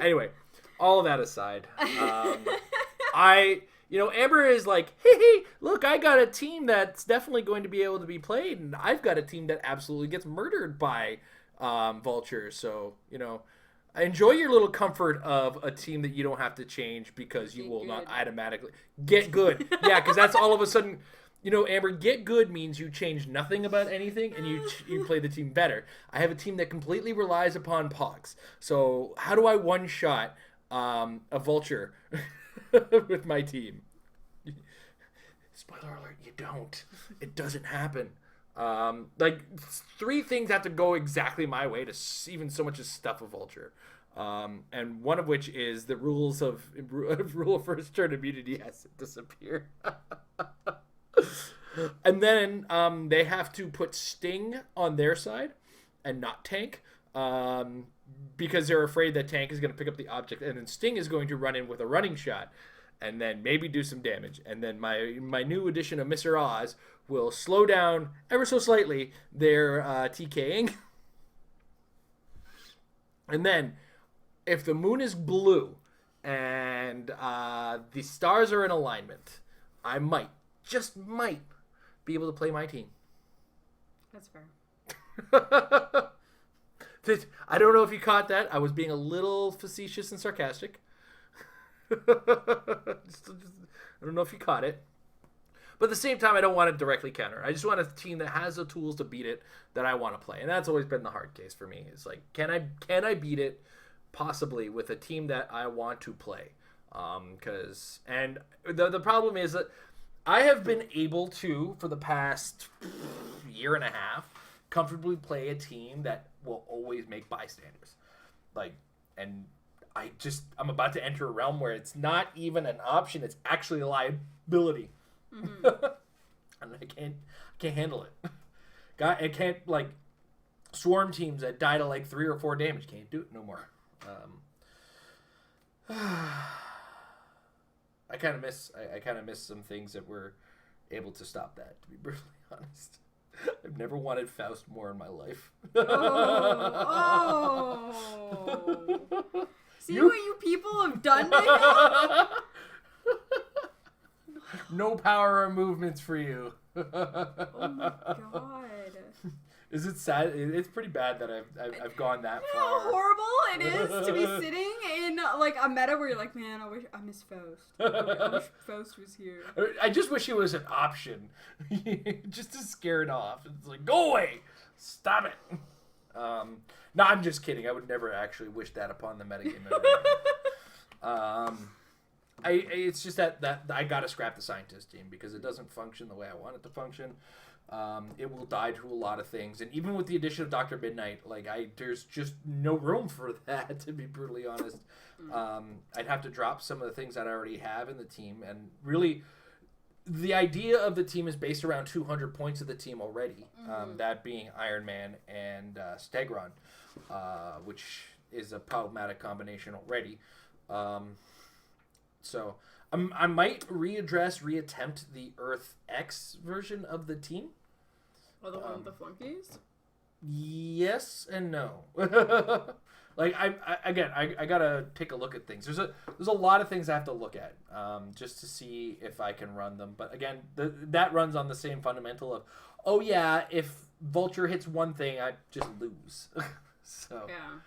Anyway, all of that aside, Amber is like, hey, look, I got a team that's definitely going to be able to be played, and I've got a team that absolutely gets murdered by vultures. So, enjoy your little comfort of a team that you don't have to change because you will not automatically get good. Yeah, because that's all of a sudden, Amber, get good means you change nothing about anything and you play the team better. I have a team that completely relies upon pogs. So how do I one-shot a vulture with my team? Spoiler alert, you don't. It doesn't happen. 3 things have to go exactly my way to even so much as stuff a vulture. And one of which is the rule of first turn immunity has to disappear. And then they have to put Sting on their side and not Tank, because they're afraid that Tank is going to pick up the object, and then Sting is going to run in with a running shot and then maybe do some damage. And then my new edition of Mr. Oz will slow down ever so slightly their TKing. And then, if the moon is blue and the stars are in alignment, I just might, be able to play my team. That's fair. I don't know if you caught that. I was being a little facetious and sarcastic. I don't know if you caught it. But at the same time, I don't want to directly counter. I just want a team that has the tools to beat it that I want to play. And that's always been the hard case for me. It's like, can I beat it possibly with a team that I want to play? And the problem is that I have been able to, for the past year and a half, comfortably play a team that will always make bystanders. I'm about to enter a realm where it's not even an option, it's actually a liability. Mm-hmm. And I can't handle it. I can't, swarm teams that die to 3 or 4 damage. Can't do it no more. I kind of miss some things that were able to stop that, to be brutally honest. I've never wanted Faust more in my life. Oh. See what you people have done to him? No power or movements for you. Oh my god. Is it sad? It's pretty bad that I've gone that far. You know how horrible it is to be sitting in a meta where you're like, man, I miss Faust. I wish Faust was here. I just wish it was an option, just to scare it off. It's like, go away, stop it. No, I'm just kidding. I would never actually wish that upon the metagame. It's just that I gotta scrap the scientist team because it doesn't function the way I want it to function. It will die to a lot of things, and even with the addition of Dr. Midnight, there's just no room for that, to be brutally honest. I'd have to drop some of the things that I already have in the team, and really, the idea of the team is based around 200 points of the team already, that being Iron Man and Stegron, which is a problematic combination already. So I might reattempt the Earth X version of the team. Oh, the one with the flunkies? Yes and no. I gotta take a look at things. There's a lot of things I have to look at just to see if I can run them. But again, that runs on the same fundamental of, oh yeah, if Vulture hits one thing, I just lose. So yeah.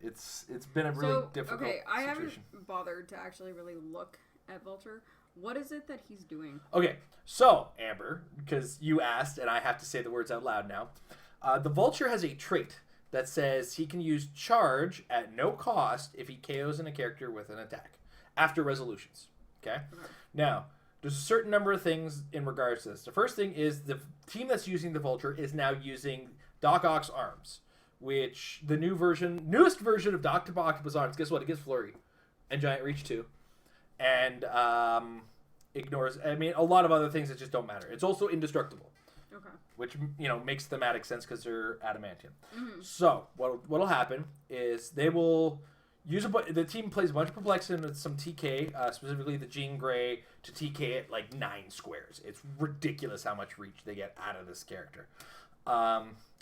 It's been a really difficult situation. I haven't bothered to actually really look at Vulture. What is it that he's doing? Okay, so Amber, because you asked and I have to say the words out loud now, the Vulture has a trait that says he can use charge at no cost if he KOs a character with an attack after resolutions. Okay? Now, there's a certain number of things in regards to this. The first thing is the team that's using the Vulture is now using Doc Ock's arms, which the newest version of Dr. Octopus arms, guess what? It gives Flurry and Giant Reach too. And ignores, a lot of other things that just don't matter. It's also indestructible. Okay. Which, makes thematic sense because they're adamantium. Mm-hmm. So what'll happen is they will use the team plays a bunch of perplexity and some TK, specifically the Jean Grey to TK at like 9 squares. It's ridiculous how much reach they get out of this character.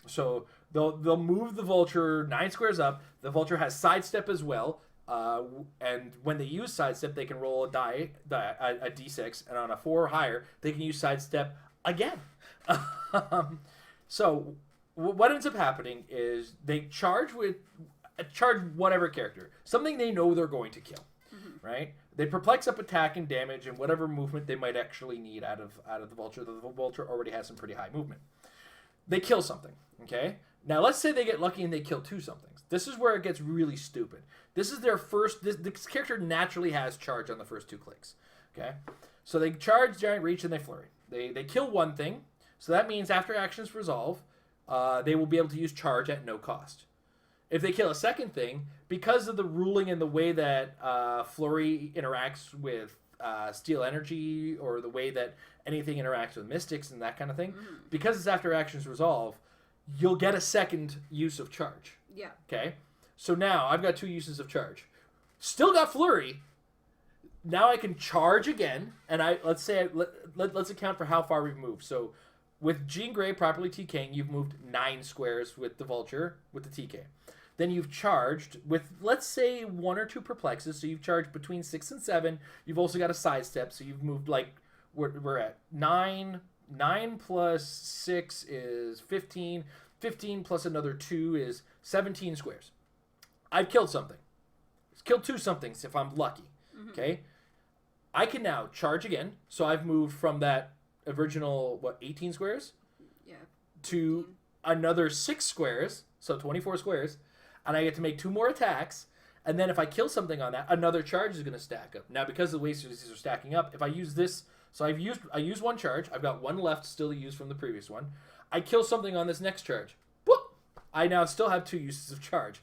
So they'll move the Vulture 9 squares up. The Vulture has sidestep as well. And when they use sidestep, they can roll a d6, and on a 4 or higher, they can use sidestep again. So what ends up happening is they charge whatever character, something they know they're going to kill, right? They perplex up attack and damage and whatever movement they might actually need out of the Vulture. The Vulture already has some pretty high movement. They kill something, okay? Now let's say they get lucky and they kill 2 somethings. This is where it gets really stupid. This is their first. This character naturally has charge on the first 2 clicks, okay? So they charge, giant reach, and they flurry. They kill 1 thing. So that means after actions resolve, they will be able to use charge at no cost. If they kill a second thing, because of the ruling and the way that Flurry interacts with Steel Energy, or the way that anything interacts with Mystics and that kind of thing, because it's after actions resolve, you'll get a second use of charge. Yeah. Okay? So now I've got 2 uses of charge. Still got Flurry. Now I can charge again, and let's account for how far we've moved. So with Jean Grey properly TKing, you've moved 9 squares with the Vulture with the TK. Then you've charged with, let's say, 1 or 2 perplexes. So you've charged between 6 and 7. You've also got a sidestep. So you've moved, like, we're at 9. 9 plus 6 is 15. 15 plus another 2 is 17 squares. I've killed something. Killed 2 somethings if I'm lucky. Mm-hmm. Okay? I can now charge again. So I've moved from that original, 18 squares? Yeah. To 18. Another 6 squares. So 24 squares. And I get to make 2 more attacks, and then if I kill something on that, another charge is going to stack up. Now, because the ways these are stacking up, if I use this, so I use 1 charge, I've got 1 left still to use from the previous one. I kill something on this next charge. Whoop! I now still have 2 uses of charge.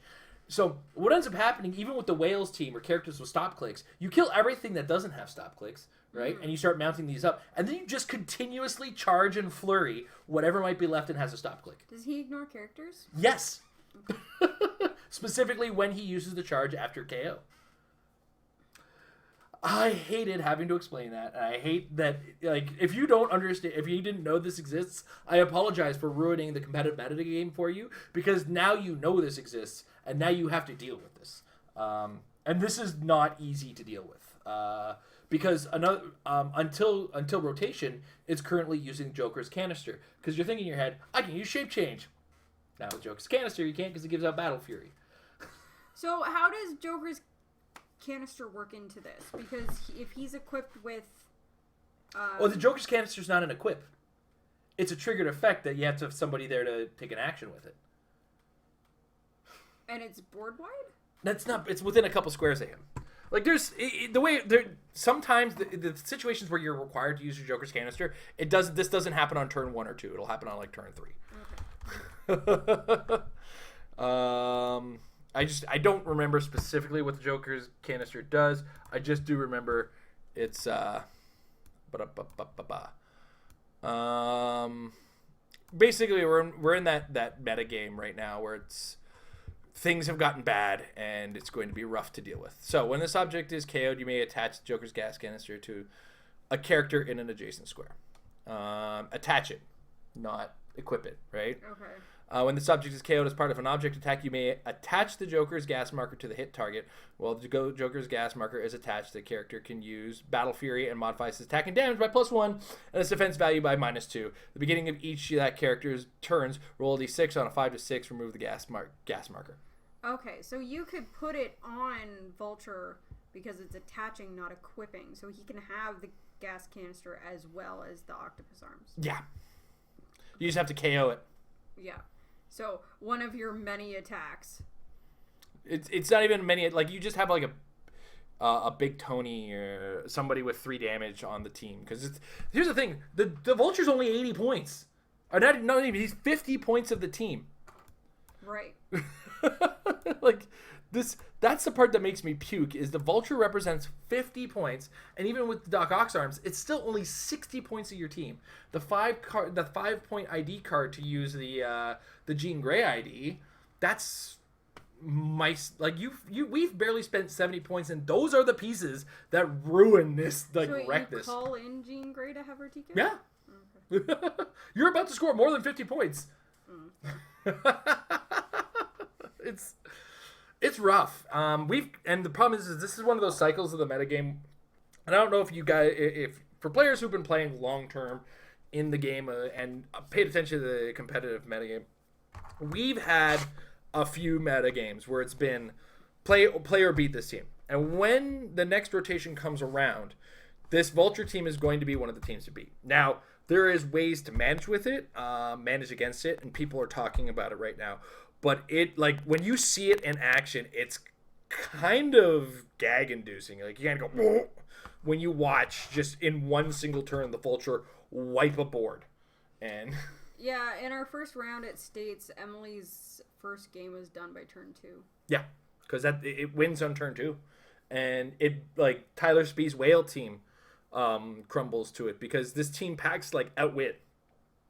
So what ends up happening, even with the Whales team or characters with stop clicks, you kill everything that doesn't have stop clicks, right? And you start mounting these up, and then you just continuously charge and flurry whatever might be left and has a stop click. Does he ignore characters? Yes. Specifically when he uses the charge after KO. I hated having to explain that. And I hate that, like, if you don't understand, if you didn't know this exists, I apologize for ruining the competitive metagame for you, because now you know this exists, and now you have to deal with this. And this is not easy to deal with. Because until rotation, it's currently using Joker's Canister. Because you're thinking in your head, I can use Shape Change. Now with Joker's Canister, you can't, because it gives out Battle Fury. So how does Joker's Canister work into this? Because if he's equipped with... Well, the Joker's Canister's not an equip. It's a triggered effect that you have to have somebody there to take an action with it. And it's board wide? That's not... It's within a couple squares of him. Like, there's... the way... Sometimes the situations where you're required to use your Joker's Canister, this doesn't happen on turn 1 or 2. It'll happen on, like, turn 3. Okay. I don't remember specifically what the Joker's Canister does. I just do remember it's basically we're in that meta game right now where it's things have gotten bad and it's going to be rough to deal with. So when this object is KO'd, you may attach the Joker's gas canister to a character in an adjacent square. Attach it, not equip it, right? Okay. When this object is KO'd as part of an object attack, you may attach the Joker's gas marker to the hit target. While the Joker's gas marker is attached, the character can use Battle Fury and modifies his attack and damage by +1 and its defense value by -2. The beginning of each of that character's turns, roll a d6 on a 5 to 6, remove the gas marker. Okay, so you could put it on Vulture because it's attaching, not equipping, so he can have the gas canister as well as the octopus arms. Yeah. You just have to KO it. Yeah. So one of your many attacks. It's not even many. Like, you just have like a big Tony or somebody with 3 damage on the team. Because here's the thing: the Vulture's only 80 points. Or not even. He's 50 points of the team. Right. Like, That's the part that makes me puke. Is the Vulture represents 50 points, and even with the Doc Ock's arms, it's still only 60 points of your team. The 5-point ID card to use the Jean Grey ID, that's we've barely spent 70 points, and those are the pieces that ruin this, wreck this. Call in Jean Grey to have her TK? Yeah. Okay. You're about to score more than 50 points. It's rough. And the problem is this is one of those cycles of the metagame. And I don't know if you guys, if for players who've been playing long term in the game and paid attention to the competitive metagame, we've had a few meta games where it's been play or beat this team. And when the next rotation comes around, this Vulture team is going to be one of the teams to beat. Now, there is ways to manage with it, manage against it, and people are talking about it right now. But when you see it in action, it's kind of gag-inducing. Like, you can't go, whoa, when you watch just in one single turn the Vulture wipe a board. And yeah, in our first round, it states Emily's first game was done by turn 2. Yeah, because it wins on turn 2. And Tyler Spee's Whale team crumbles to it because this team packs outwit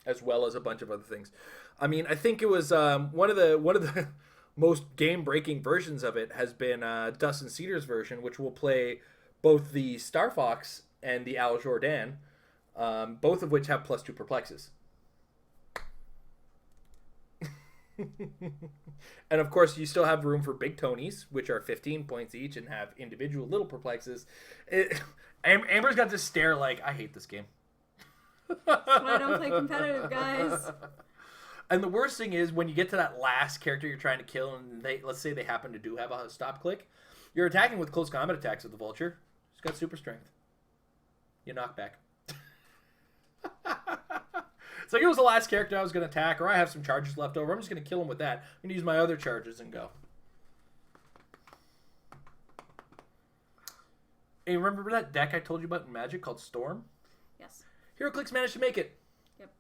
as well as a bunch of other things. I mean, I think it was one of the most game-breaking versions of it has been Dustin Cedar's version, which will play both the Star Fox and the Al Jordan, both of which have +2 perplexes. And of course, you still have room for Big Tonys, which are 15 points each and have individual little perplexes. Amber's got this stare like, I hate this game. That's why I don't play competitive, guys. And the worst thing is when you get to that last character you're trying to kill, and let's say they happen to do have a stop click, you're attacking with close combat attacks with the Vulture. She's got super strength. You knock back. It's like it was the last character I was going to attack, or I have some charges left over. I'm just going to kill him with that. I'm going to use my other charges and go. Hey, remember that deck I told you about in Magic called Storm? Yes. HeroClix managed to make it. Yep.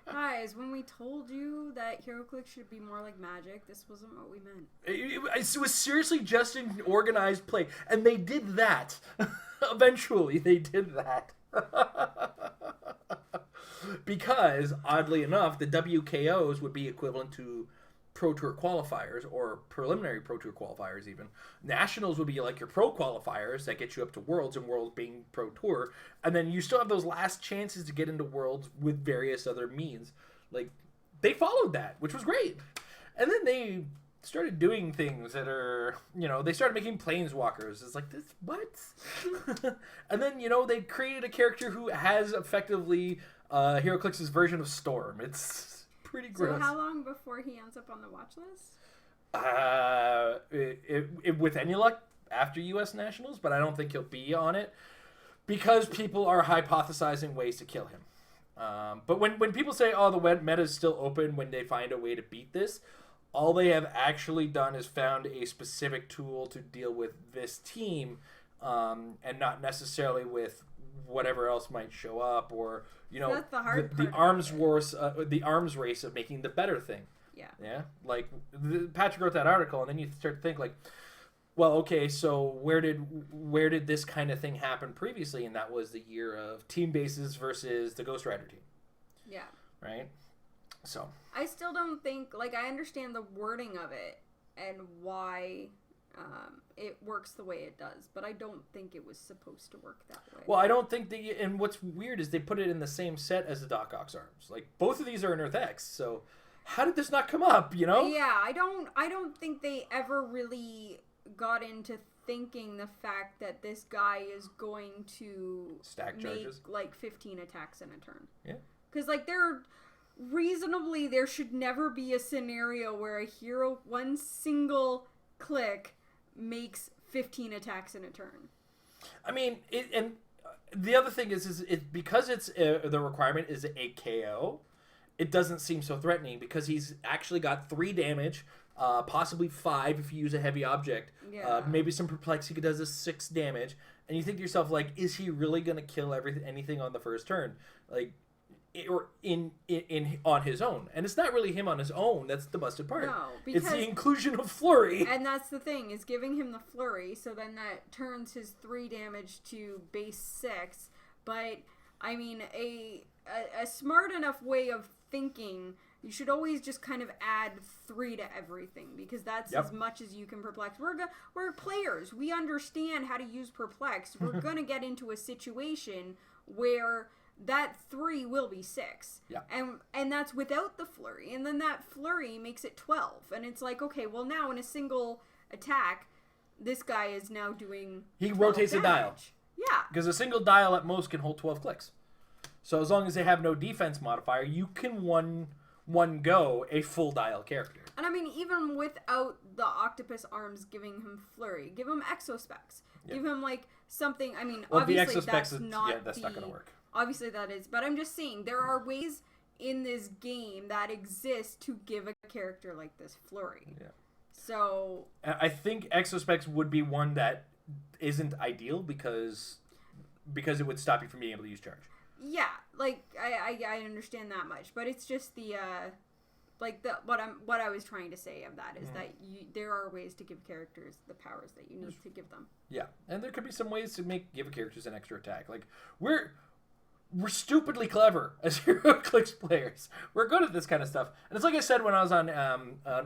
Guys, when we told you that HeroClix should be more like Magic, this wasn't what we meant. It was seriously just an organized play, and they did that. Eventually, they did that. Because, oddly enough, the WKOs would be equivalent to Pro Tour qualifiers or preliminary Pro Tour qualifiers even. Nationals would be like your Pro qualifiers that get you up to Worlds, and Worlds being Pro Tour. And then you still have those last chances to get into Worlds with various other means. Like, they followed that, which was great. And then they started doing things that are, they started making planeswalkers. It's like, this, what? And then, they created a character who has effectively HeroClix's version of Storm. It's pretty gross. So how long before he ends up on the watch list? With any luck, after U.S. Nationals, but I don't think he'll be on it because people are hypothesizing ways to kill him. But when people say, oh, the meta is still open when they find a way to beat this, all they have actually done is found a specific tool to deal with this team, and not necessarily with whatever else might show up, or that's the hard the part arms wars, the arms race of making the better thing. Yeah. Like Patrick wrote that article, and then you start to think like, well, okay, so where did this kind of thing happen previously? And that was the year of team bases versus the Ghost Rider team. Yeah. Right. So I still don't think, I understand the wording of it and why it works the way it does, but I don't think it was supposed to work that way. Well, I don't think and what's weird is they put it in the same set as the Doc Ock's arms. Like, both of these are in Earth X, so how did this not come up, Yeah, I don't think they ever really got into thinking the fact that this guy is going to stack charges, 15 attacks in a turn. Yeah. Because, there should never be a scenario where a hero, one single click, makes 15 attacks in a turn. I mean, and the other thing is because it's the requirement is a KO, it doesn't seem so threatening because he's actually got 3 damage, possibly 5 if you use a heavy object. Yeah. Maybe some perplexity does a 6 damage, and you think to yourself, like, is he really going to kill anything on the first turn? Like, or in on his own, and it's not really him on his own. That's the busted part. No, it's the inclusion of flurry. And that's the thing, is giving him the flurry, so then that turns his 3 damage to base 6. But I mean, a smart enough way of thinking, you should always just kind of add 3 to everything, because that's as much as you can perplex. We're players. We understand how to use perplex. We're gonna get into a situation where that 3 will be 6. Yeah. And that's without the flurry. And then that flurry makes it 12. And it's like, okay, well now in a single attack, this guy is now doing He rotates damage. a dial. Yeah. Because a single dial at most can hold 12 clicks. So as long as they have no defense modifier, you can one go a full dial character. And I mean, even without the octopus arms giving him flurry, give him exospecs. Yep. Give him like something. I mean, Well, obviously the exospecs that's is, not that's not going to work. Obviously that is, but I'm just saying there are ways in this game that exist to give a character like this flurry. Yeah. So I think exospecs would be one that isn't ideal because it would stop you from being able to use charge. yeah, like I understand that much, but it's just the what I was trying to say of that is that there are ways to give characters the powers that you need to give them. Yeah, and there could be some ways to give characters an extra attack. Like we're stupidly clever as HeroClix players. We're good at this kind of stuff, and it's like I said when I was on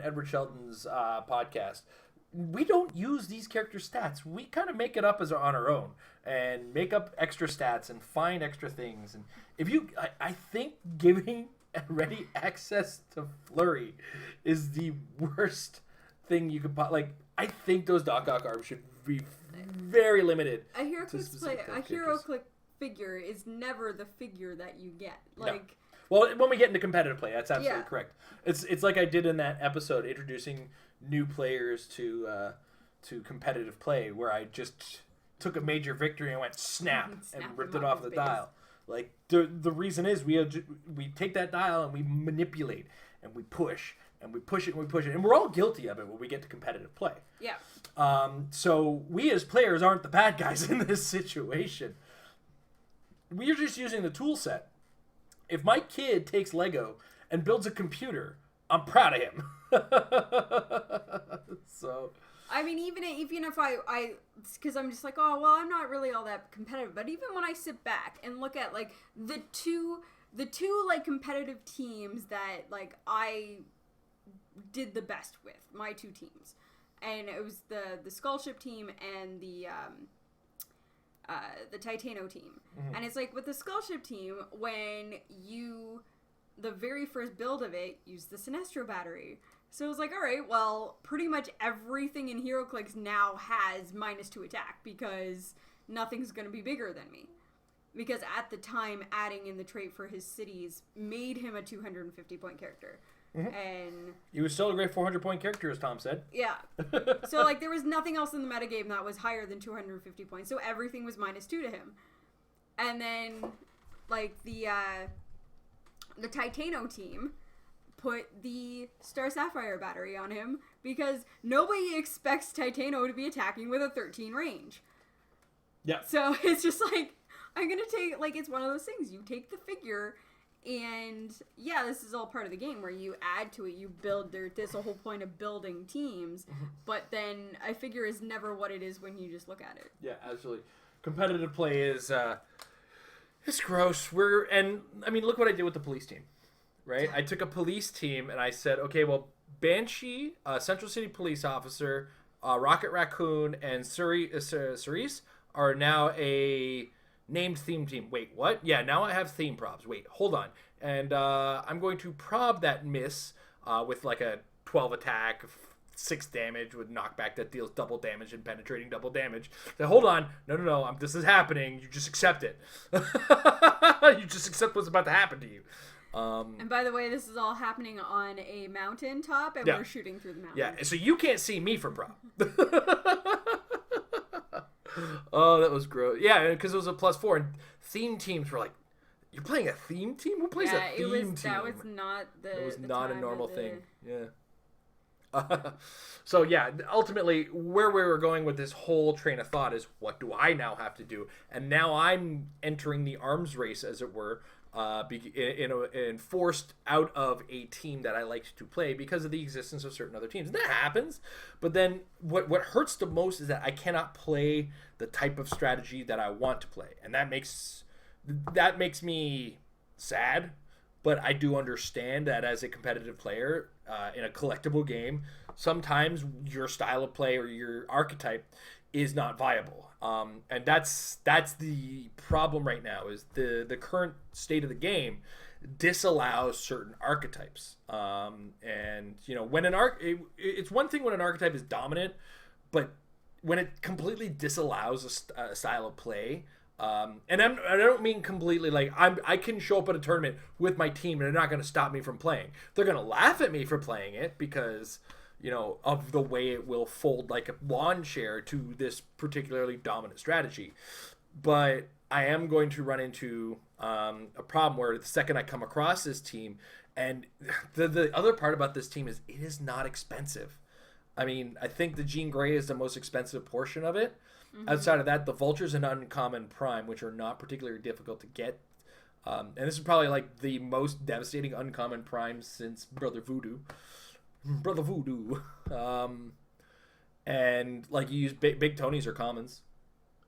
Edward Sheldon's podcast. We don't use these character stats. We kind of make it up on our own and make up extra stats and find extra things. And if I think giving ready access to flurry is the worst thing you could like. I think those Doc Ock arms should be very limited. A HeroClix figure is never the figure that you get. Like, no. Well, when we get into competitive play, that's absolutely Yeah. correct. It's like I did in that episode introducing new players to competitive play, where I just took a major victory and went snap and ripped it off the dial. Like the reason is we take that dial and we manipulate and we push and we push it and we push it, and we're all guilty of it when we get to competitive play. yeah. So we as players aren't the bad guys in this situation. We're just using the tool set. If my kid takes Lego and builds a computer, I'm proud of him. So I mean, even if I because I'm just like, oh well, I'm not really all that competitive. But even when I sit back and look at like the two like competitive teams that like I did the best with, my 2 teams, and it was the Skullship team and the Titano team. Mm-hmm. And it's like with the Skullship team, when the very first build of it used the Sinestro battery. So it was like, all right, well, pretty much everything in HeroClix now has -2 attack because nothing's going to be bigger than me. Because at the time, adding in the trait for his cities made him a 250-point character. Mm-hmm. And he was still a great 400-point character, as Tom said. Yeah. So, like, there was nothing else in the metagame that was higher than 250 points. So everything was -2 to him. And then, like, the Titano team put the Star Sapphire battery on him because nobody expects Titano to be attacking with a 13 range. Yeah. So it's just like, I'm going to take, like, it's one of those things. You take the figure, and yeah, this is all part of the game where you add to it, you build, there's a whole point of building teams, but then a figure is never what it is when you just look at it. Yeah, absolutely. Competitive play is, it's gross. And I mean, look what I did with the police team. Right? I took a police team and I said, okay, well, Banshee, Central City Police Officer, Rocket Raccoon, and Cerise are now a named theme team. Wait, what? Yeah, now I have theme probs. Wait, hold on. And I'm going to prob that miss with like a 12 attack, 6 damage with knockback that deals double damage and penetrating double damage. So hold on. No. This is happening. You just accept it. You just accept what's about to happen to you. And by the way, this is all happening on a mountain top, and we're shooting through the mountain. Yeah, so you can't see me for prop. Oh, that was gross. Yeah, because it was a +4, and theme teams were like, "You're playing a theme team? Who plays a theme team?" That was not the. It was the not a time normal of thing. Yeah. So yeah, ultimately, where we were going with this whole train of thought is, what do I now have to do? And now I'm entering the arms race, as it were, and forced out of a team that I liked to play because of the existence of certain other teams. And that happens. But then what hurts the most is that I cannot play the type of strategy that I want to play. And that makes me sad. But I do understand that as a competitive player in a collectible game, sometimes your style of play or your archetype is not viable. And that's the problem right now is the current state of the game disallows certain archetypes. And when it's one thing when an archetype is dominant, but when it completely disallows a style of play, and I don't mean completely like I can show up at a tournament with my team and they're not going to stop me from playing. They're going to laugh at me for playing it because of the way it will fold like a lawn chair to this particularly dominant strategy. But I am going to run into a problem where the second I come across this team, and the other part about this team is it is not expensive. I mean, I think the Jean Grey is the most expensive portion of it. Mm-hmm. Outside of that, the Vulture's an uncommon prime, which are not particularly difficult to get. And this is probably like the most devastating uncommon prime since Brother Voodoo. And like you use big Tonys or commons.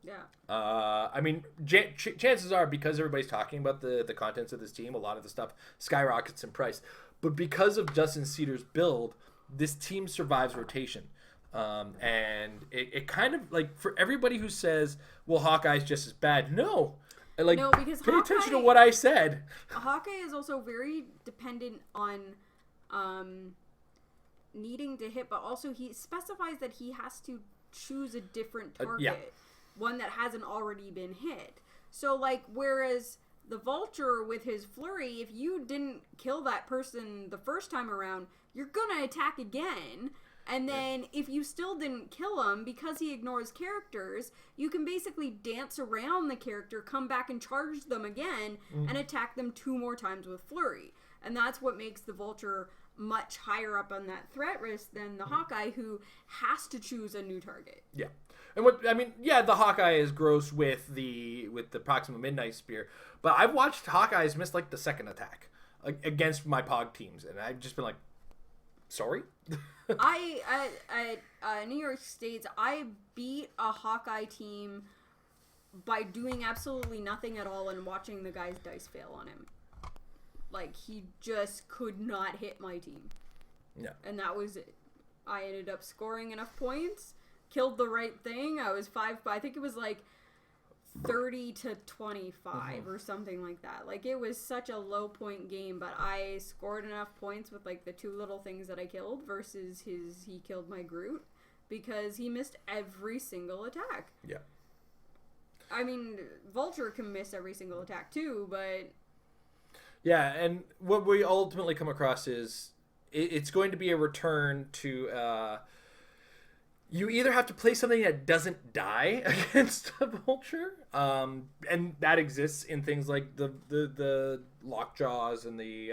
Yeah. I mean, chances are because everybody's talking about the contents of this team, a lot of the stuff skyrockets in price. But because of Justin Cedar's build, this team survives rotation. And it kind of like for everybody who says, well, Hawkeye's just as bad. No, because pay attention to what I said. Hawkeye is also very dependent on needing to hit, but also he specifies that he has to choose a different target, one that hasn't already been hit. So like, whereas the Vulture with his flurry, if you didn't kill that person the first time around, you're gonna attack again. And then if you still didn't kill him because he ignores characters, you can basically dance around the character, come back and charge them again, and attack them 2 more times with flurry. And that's what makes the Vulture much higher up on that threat list than the Hawkeye, who has to choose a new target. Yeah. And the Hawkeye is gross with the Proxima Midnight Spear, but I've watched Hawkeyes miss like the second attack against my Pog teams, and I've just been like, sorry? At New York States, I beat a Hawkeye team by doing absolutely nothing at all and watching the guy's dice fail on him. Like, he just could not hit my team. Yeah. And that was it. I ended up scoring enough points, killed the right thing. I was I think it was like 30 to 25 or something like that. Like, it was such a low point game, but I scored enough points with like the 2 little things that I killed versus he killed my Groot because he missed every single attack. Yeah. I mean, Vulture can miss every single attack too, but yeah, and what we ultimately come across is it's going to be a return to you either have to play something that doesn't die against a Vulture, and that exists in things like the Lockjaws and the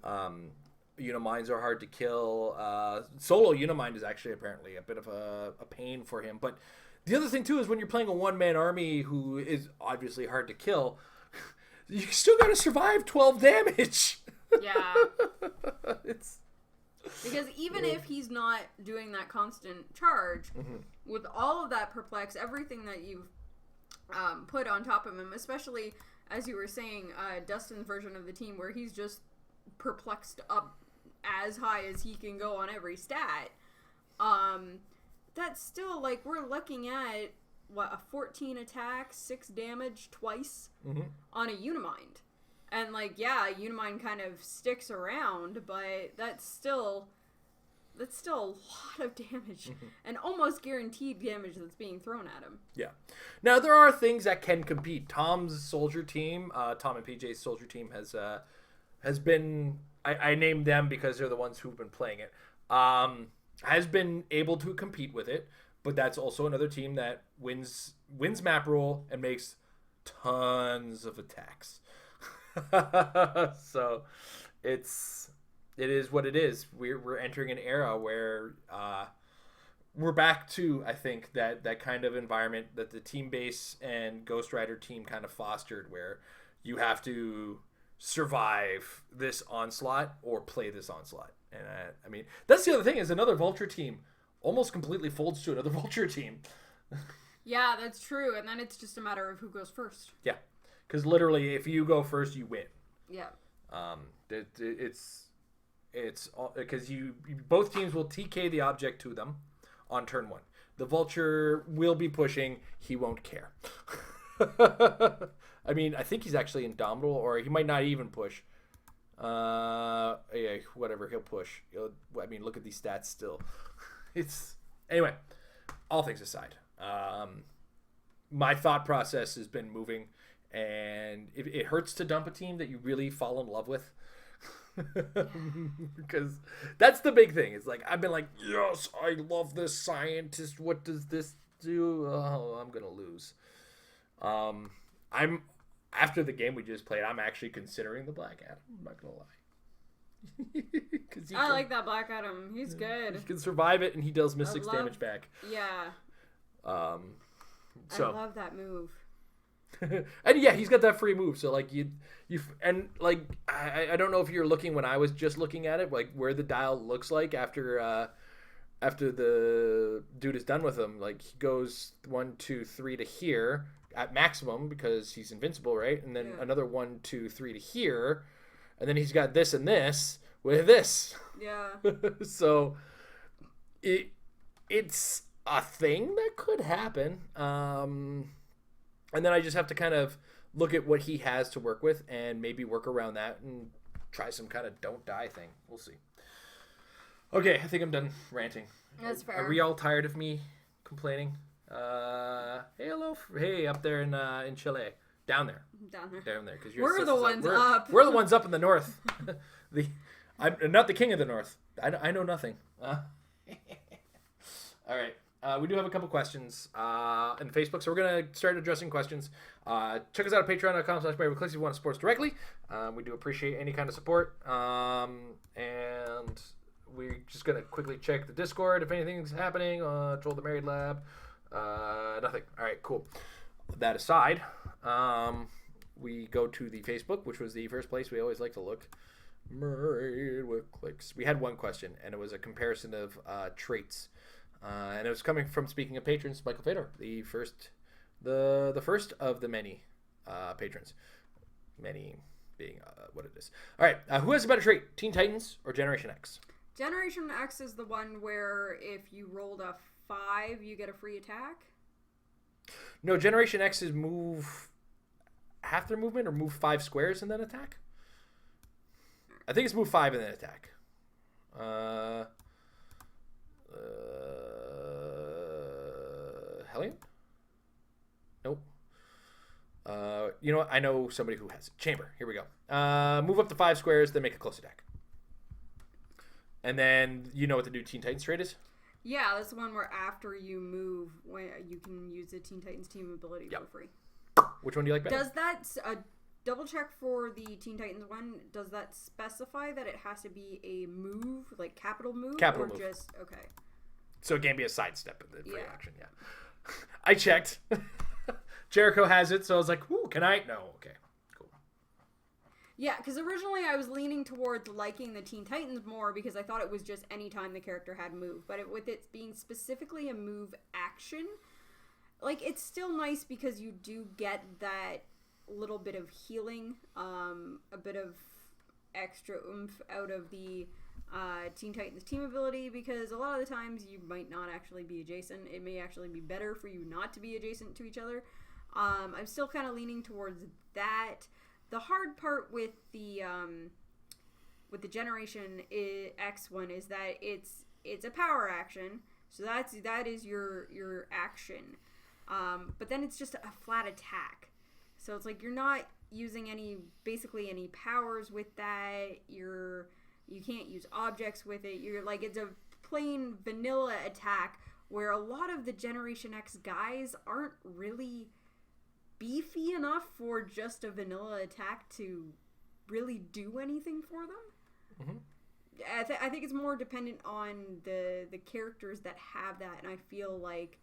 Unimind are hard to kill. Solo Unimind is actually apparently a bit of a pain for him. But the other thing too is when you're playing a one-man army who is obviously hard to kill, you still got to survive 12 damage. Yeah. It's because even if he's not doing that constant charge, with all of that perplex, everything that you've put on top of him, especially as you were saying, Dustin's version of the team where he's just perplexed up as high as he can go on every stat, that's still like we're looking at a 14 attack, 6 damage twice on a Unimind. And like, yeah, Unimind kind of sticks around, but that's still a lot of damage and almost guaranteed damage that's being thrown at him. Yeah. Now there are things that can compete. Tom's soldier team, Tom and PJ's soldier team has been I named them because they're the ones who've been playing it. Has been able to compete with it, but that's also another team that wins map rule and makes tons of attacks. So it is what it is. We're entering an era where we're back to, I think, that kind of environment that the team base and Ghost Rider team kind of fostered, where you have to survive this onslaught or play this onslaught. And I mean, that's the other thing is another Vulture team almost completely folds to another Vulture team. Yeah, that's true. And then it's just a matter of who goes first. Yeah, because literally, if you go first, you win. Yeah. It's because you both teams will TK the object to them on turn 1. The Vulture will be pushing. He won't care. I mean, I think he's actually indomitable, or he might not even push. Yeah, whatever, he'll push. I mean, look at these stats still. Anyway, all things aside, my thought process has been moving, and it hurts to dump a team that you really fall in love with. Because that's the big thing. It's like, I've been like, yes, I love this scientist. What does this do? Oh, I'm gonna lose. After the game we just played, I'm actually considering the Black Adam. I'm not gonna lie. I like that Black Adam. He's good. He can survive it, and he deals Mystic's damage back. Yeah. I love that move. And yeah, he's got that free move. So like you and like I don't know if you're looking when I was just looking at it, like where the dial looks like after the dude is done with him. Like he goes 1, 2, 3 to here at maximum because he's invincible, right? And then another 1, 2, 3 to here, and then he's got this and this with this. Yeah. So it's a thing that could happen. And then I just have to kind of look at what he has to work with and maybe work around that and try some kind of don't die thing. We'll see. Okay, I think I'm done ranting. That's fair. Are we all tired of me complaining? Hey, hello. Hey, up there in Chile. Down there. Down there. Because we're the ones up. We're the ones up in the north. I'm not the king of the north. I know nothing. All right. We do have a couple questions in Facebook, so we're going to start addressing questions. Check us out at patreon.com/MaryClicks if you want to support us directly. We do appreciate any kind of support. And we're just going to quickly check the Discord if anything's happening. Troll the Married Lab. Nothing. All right, cool. That aside, we go to the Facebook, which was the first place we always like to look. Married with Clicks. We had one question, and it was a comparison of traits. And it was coming from, speaking of patrons, Michael Fedor, the first of the many patrons. Many being what it is. All right, who has a better trait, Teen Titans or Generation X? Generation X is the one where if you rolled a 5, you get a free attack. No, Generation X is move half their movement or move 5 squares and then attack. I think it's move 5 and then attack. Hellion? Nope. You know what? I know somebody who has it. Chamber. Here we go. Move up to 5 squares, then make a close attack. And then you know what the new Teen Titans trait is? Yeah, that's the one where after you move, when you can use the Teen Titans team ability for free. Which one do you like better? Does that double check for the Teen Titans one? Does that specify that it has to be a move, like capital move, capital or move? Just okay? So it can be a sidestep in the free action. Yeah, I checked. Jericho has it, so I was like, "Ooh, can I?" No, okay, cool. Yeah, because originally I was leaning towards liking the Teen Titans more because I thought it was just any time the character had move, but with it being specifically a move action, like it's still nice because you do get that little bit of healing, a bit of extra oomph out of the Teen Titans team ability, because a lot of the times you might not actually be adjacent. It may actually be better for you not to be adjacent to each other. I'm still kind of leaning towards that. The hard part with the Generation X one is that it's a power action, so that is your action, but then it's just a flat attack. So it's like you're not using basically any powers with that. You can't use objects with it. You're like, it's a plain vanilla attack where a lot of the Generation X guys aren't really beefy enough for just a vanilla attack to really do anything for them. Mm-hmm. I think it's more dependent on the characters that have that, and I feel like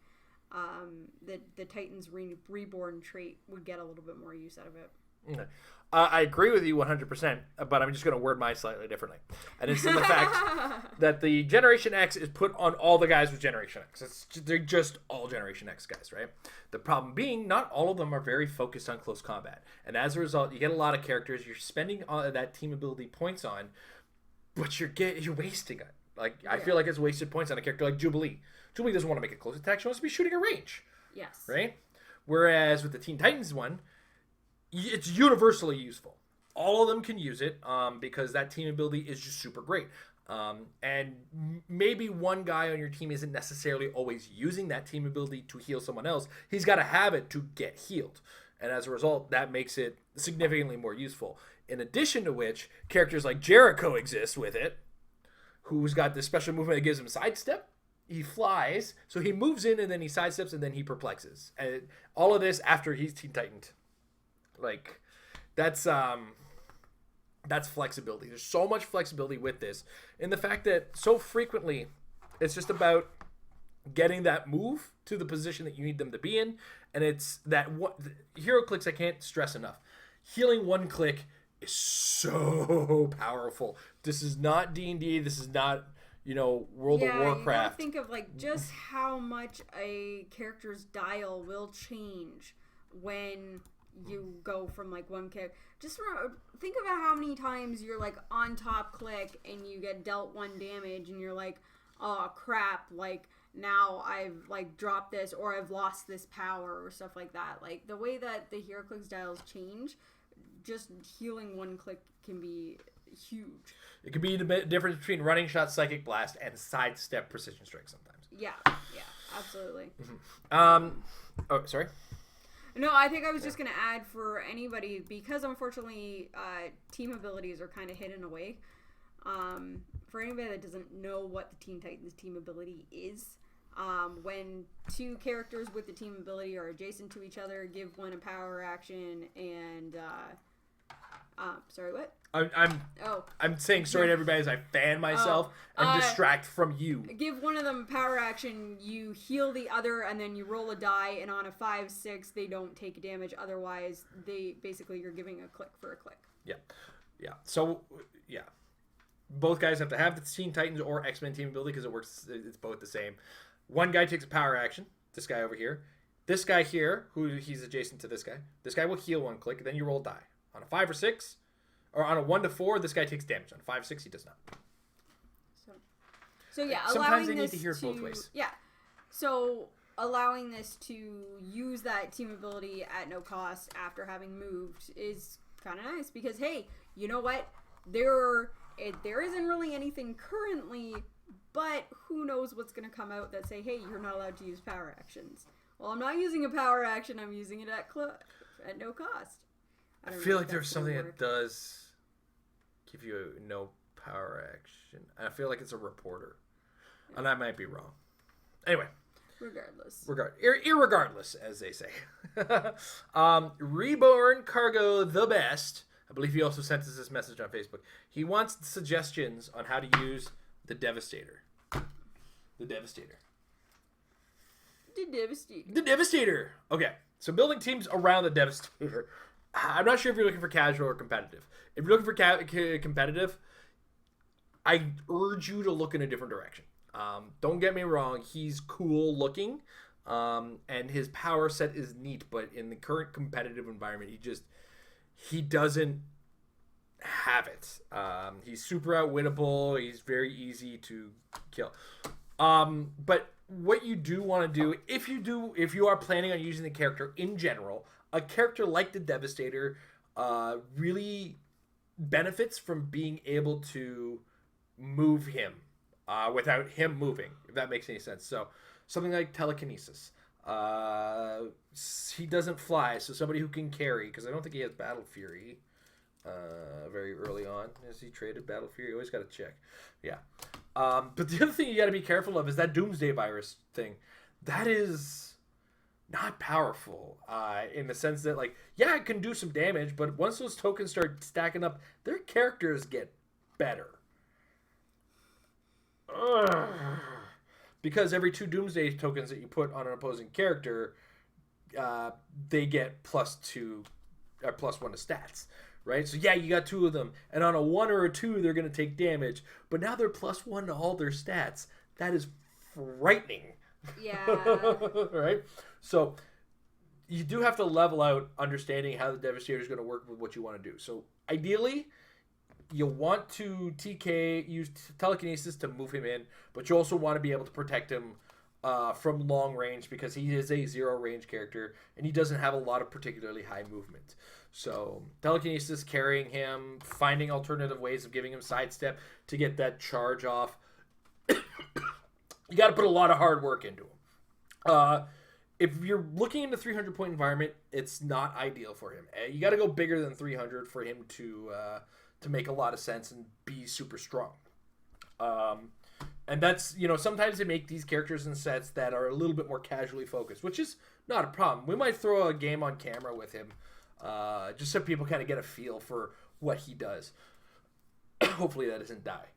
the Titans Reborn trait would get a little bit more use out of it. Okay. I agree with you 100%, but I'm just going to word mine slightly differently. And it's in the fact that the Generation X is put on all the guys with Generation X. They're just all Generation X guys, right? The problem being, not all of them are very focused on close combat. And as a result, you get a lot of characters you're spending that team ability points on, but you're wasting it. Like, I feel like it's wasted points on a character like Jubilee. Jubilee doesn't want to make a close attack. She wants to be shooting a range. Yes. Right? Whereas with the Teen Titans one, it's universally useful. All of them can use it because that team ability is just super great. And maybe one guy on your team isn't necessarily always using that team ability to heal someone else. He's got to have it to get healed. And as a result, that makes it significantly more useful. In addition to which, characters like Jericho exist with it, who's got this special movement that gives him sidestep. He flies, so he moves in and then he sidesteps and then he perplexes. And all of this after he's Teen Titaned. Like, that's flexibility. There's so much flexibility with this. And the fact that so frequently it's just about getting that move to the position that you need them to be in. And it's that hero clicks I can't stress enough. Healing one click is so powerful. This is not D&D. This is not, World of Warcraft. You gotta think of like just how much a character's dial will change when you go from like one character. Just think about how many times you're like on top click and you get dealt 1 damage and you're like, oh crap, like now I've like dropped this or I've lost this power or stuff like that. Like the way that the hero clicks dials change, just healing 1 click can be huge. It could be the difference between running shot, psychic blast, and sidestep precision strike sometimes. Yeah, absolutely. Oh, sorry. No, I think I was just going to add for anybody, because unfortunately team abilities are kind of hidden away. For anybody that doesn't know what the Teen Titans team ability is, when 2 characters with the team ability are adjacent to each other, give one a power action, and sorry, what? I'm saying sorry to everybody as I fan myself and distract from you. Give one of them a power action, you heal the other, and then you roll a die, and on a 5-6, they don't take damage. Otherwise, you're giving a click for a click. Yeah. So, yeah. Both guys have to have the Teen Titans or X-Men team ability because it's both the same. One guy takes a power action, this guy over here. This guy here, who he's adjacent to this guy will heal 1 click, and then you roll a die. On a 5 or 6, or on a 1 to 4, this guy takes damage. On 5, 6, he does not. So yeah, sometimes they need to hear it both ways. Yeah. So allowing this to use that team ability at no cost after having moved is kind of nice because, hey, you know what? There isn't really anything currently, but who knows what's going to come out that say, hey, you're not allowed to use power actions. Well, I'm not using a power action. I'm using it at no cost. I feel like there's something that does give you no power action. I feel like it's a reporter. Yeah. And I might be wrong. Anyway. Irregardless, as they say. Reborn Cargo the Best. I believe he also sent us this message on Facebook. He wants suggestions on how to use the Devastator. The Devastator. Okay. So building teams around the Devastator. I'm not sure if you're looking for casual or competitive. If you're looking for competitive, I urge you to look in a different direction. Don't get me wrong. He's cool looking, and his power set is neat. But in the current competitive environment, he doesn't have it. He's super outwittable. He's very easy to kill. But what you do want to do, if you are planning on using the character in general, a character like the Devastator really benefits from being able to move him without him moving, if that makes any sense. So something like telekinesis. He doesn't fly, so somebody who can carry, because I don't think he has Battle Fury very early on. Has he traded Battle Fury? You always got to check. Yeah. But the other thing you got to be careful of is that Doomsday Virus thing. That is not powerful in the sense that, like, yeah, it can do some damage, but once those tokens start stacking up, their characters get better. Because every 2 Doomsday tokens that you put on an opposing character, they get +2 are +1 to stats, right? So yeah, you got 2 of them, and on a 1 or a 2, they're going to take damage, but now they're +1 to all their stats. That is frightening. Yeah. Right? So you do have to level out understanding how the Devastator is going to work with what you want to do. So ideally, you'll want to use telekinesis to move him in, but you also want to be able to protect him from long range because he is a 0 range character and he doesn't have a lot of particularly high movement. So telekinesis, carrying him, finding alternative ways of giving him sidestep to get that charge off. You got to put a lot of hard work into him. If you're looking into 300-point environment, it's not ideal for him. You got to go bigger than 300 for him to make a lot of sense and be super strong. And that's, sometimes they make these characters in sets that are a little bit more casually focused, which is not a problem. We might throw a game on camera with him, just so people kind of get a feel for what he does. Hopefully that doesn't die.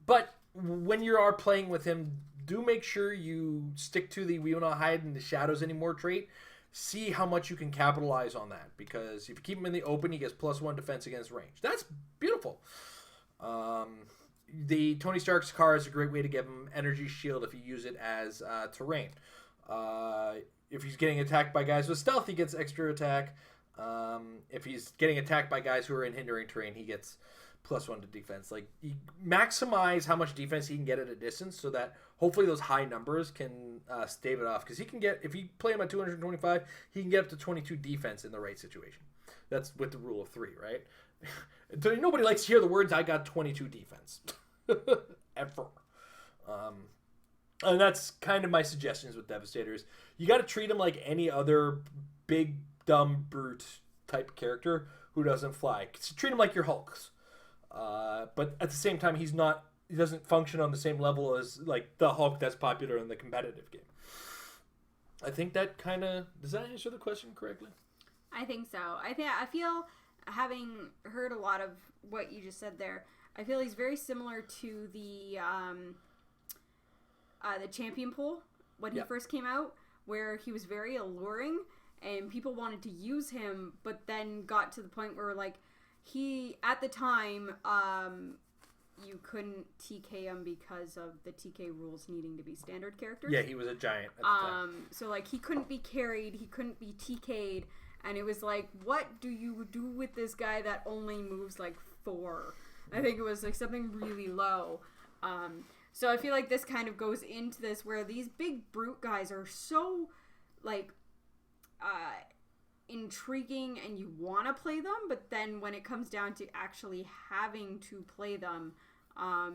But when you are playing with him, do make sure you stick to the "we will not hide in the shadows anymore" trait. See how much you can capitalize on that, because if you keep him in the open, he gets +1 defense against range. That's beautiful. The Tony Stark's car is a great way to give him energy shield if you use it as terrain. If he's getting attacked by guys with stealth, he gets extra attack. If he's getting attacked by guys who are in hindering terrain, he gets +1 to defense. Like, you maximize how much defense he can get at a distance so that hopefully those high numbers can stave it off. Because he can get, if you play him at 225, he can get up to 22 defense in the right situation. That's with the rule of 3, right? Nobody likes to hear the words, "I got 22 defense." Ever. And that's kind of my suggestions with Devastators. You got to treat him like any other big, dumb, brute type character who doesn't fly. Treat him like your Hulks. But at the same time, he doesn't function on the same level as like the Hulk that's popular in the competitive game. I think that does that answer the question correctly? I think so. I feel, having heard a lot of what you just said there, I feel he's very similar to the champion pool when he first came out, where he was very alluring and people wanted to use him, but then got to the point where like he, at the time, you couldn't TK him because of the TK rules needing to be standard characters. Yeah, he was a giant at the time. So like he couldn't be carried, he couldn't be TK'd, and it was like, what do you do with this guy that only moves like 4? I think it was like something really low. So I feel like this kind of goes into this where these big brute guys are so like intriguing and you want to play them, but then when it comes down to actually having to play them,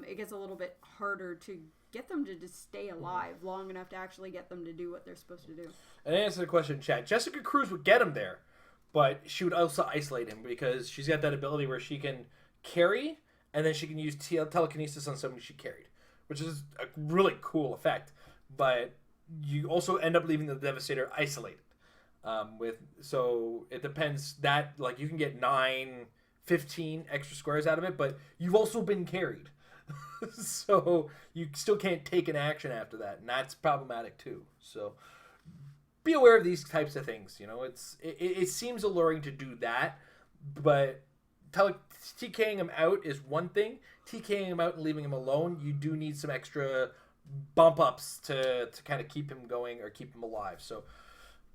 it gets a little bit harder to get them to just stay alive long enough to actually get them to do what they're supposed to do. And to answer the question in chat, Jessica Cruz would get him there, but she would also isolate him because she's got that ability where she can carry and then she can use telekinesis on somebody she carried, which is a really cool effect. But you also end up leaving the Devastator isolated. So it depends that, like, you can get 9, 15 extra squares out of it, but you've also been carried. So you still can't take an action after that, and that's problematic too. So be aware of these types of things. It seems alluring to do that, but TKing him out is one thing. TKing him out and leaving him alone, you do need some extra bump ups to kind of keep him going or keep him alive. So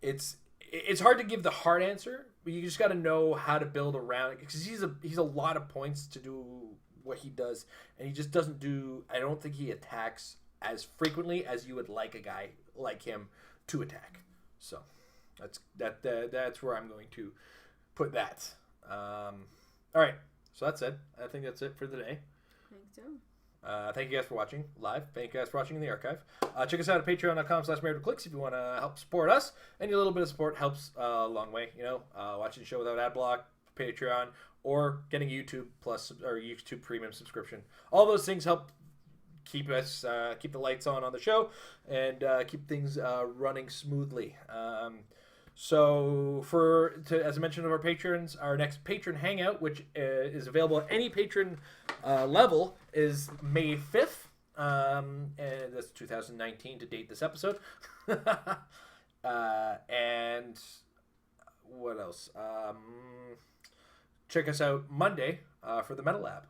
it's hard to give the hard answer, but you just got to know how to build around it, because he's a lot of points to do what he does, and he just doesn't do. I don't think he attacks as frequently as you would like a guy like him to attack. So that's where I'm going to put that. All right, so that's it. I think that's it for today. I think so. Thank you guys for watching live. Thank you guys for watching in the archive. Check us out at patreon.com/marriedwithclicks if you want to help support us. Any little bit of support helps a long way. Watching the show without ad block, Patreon, or getting YouTube Plus or YouTube Premium subscription. All those things help keep us keep the lights on the show and keep things running smoothly. So as I mentioned of our patrons, our next patron hangout, which is available at any patron level, is May 5th. And that's 2019 to date this episode. And what else? Check us out Monday for the Metal Lab.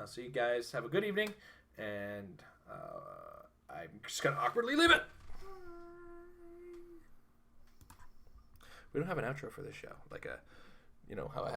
So you guys have a good evening, and I'm just gonna awkwardly leave it. We don't have an outro for this show, like a, how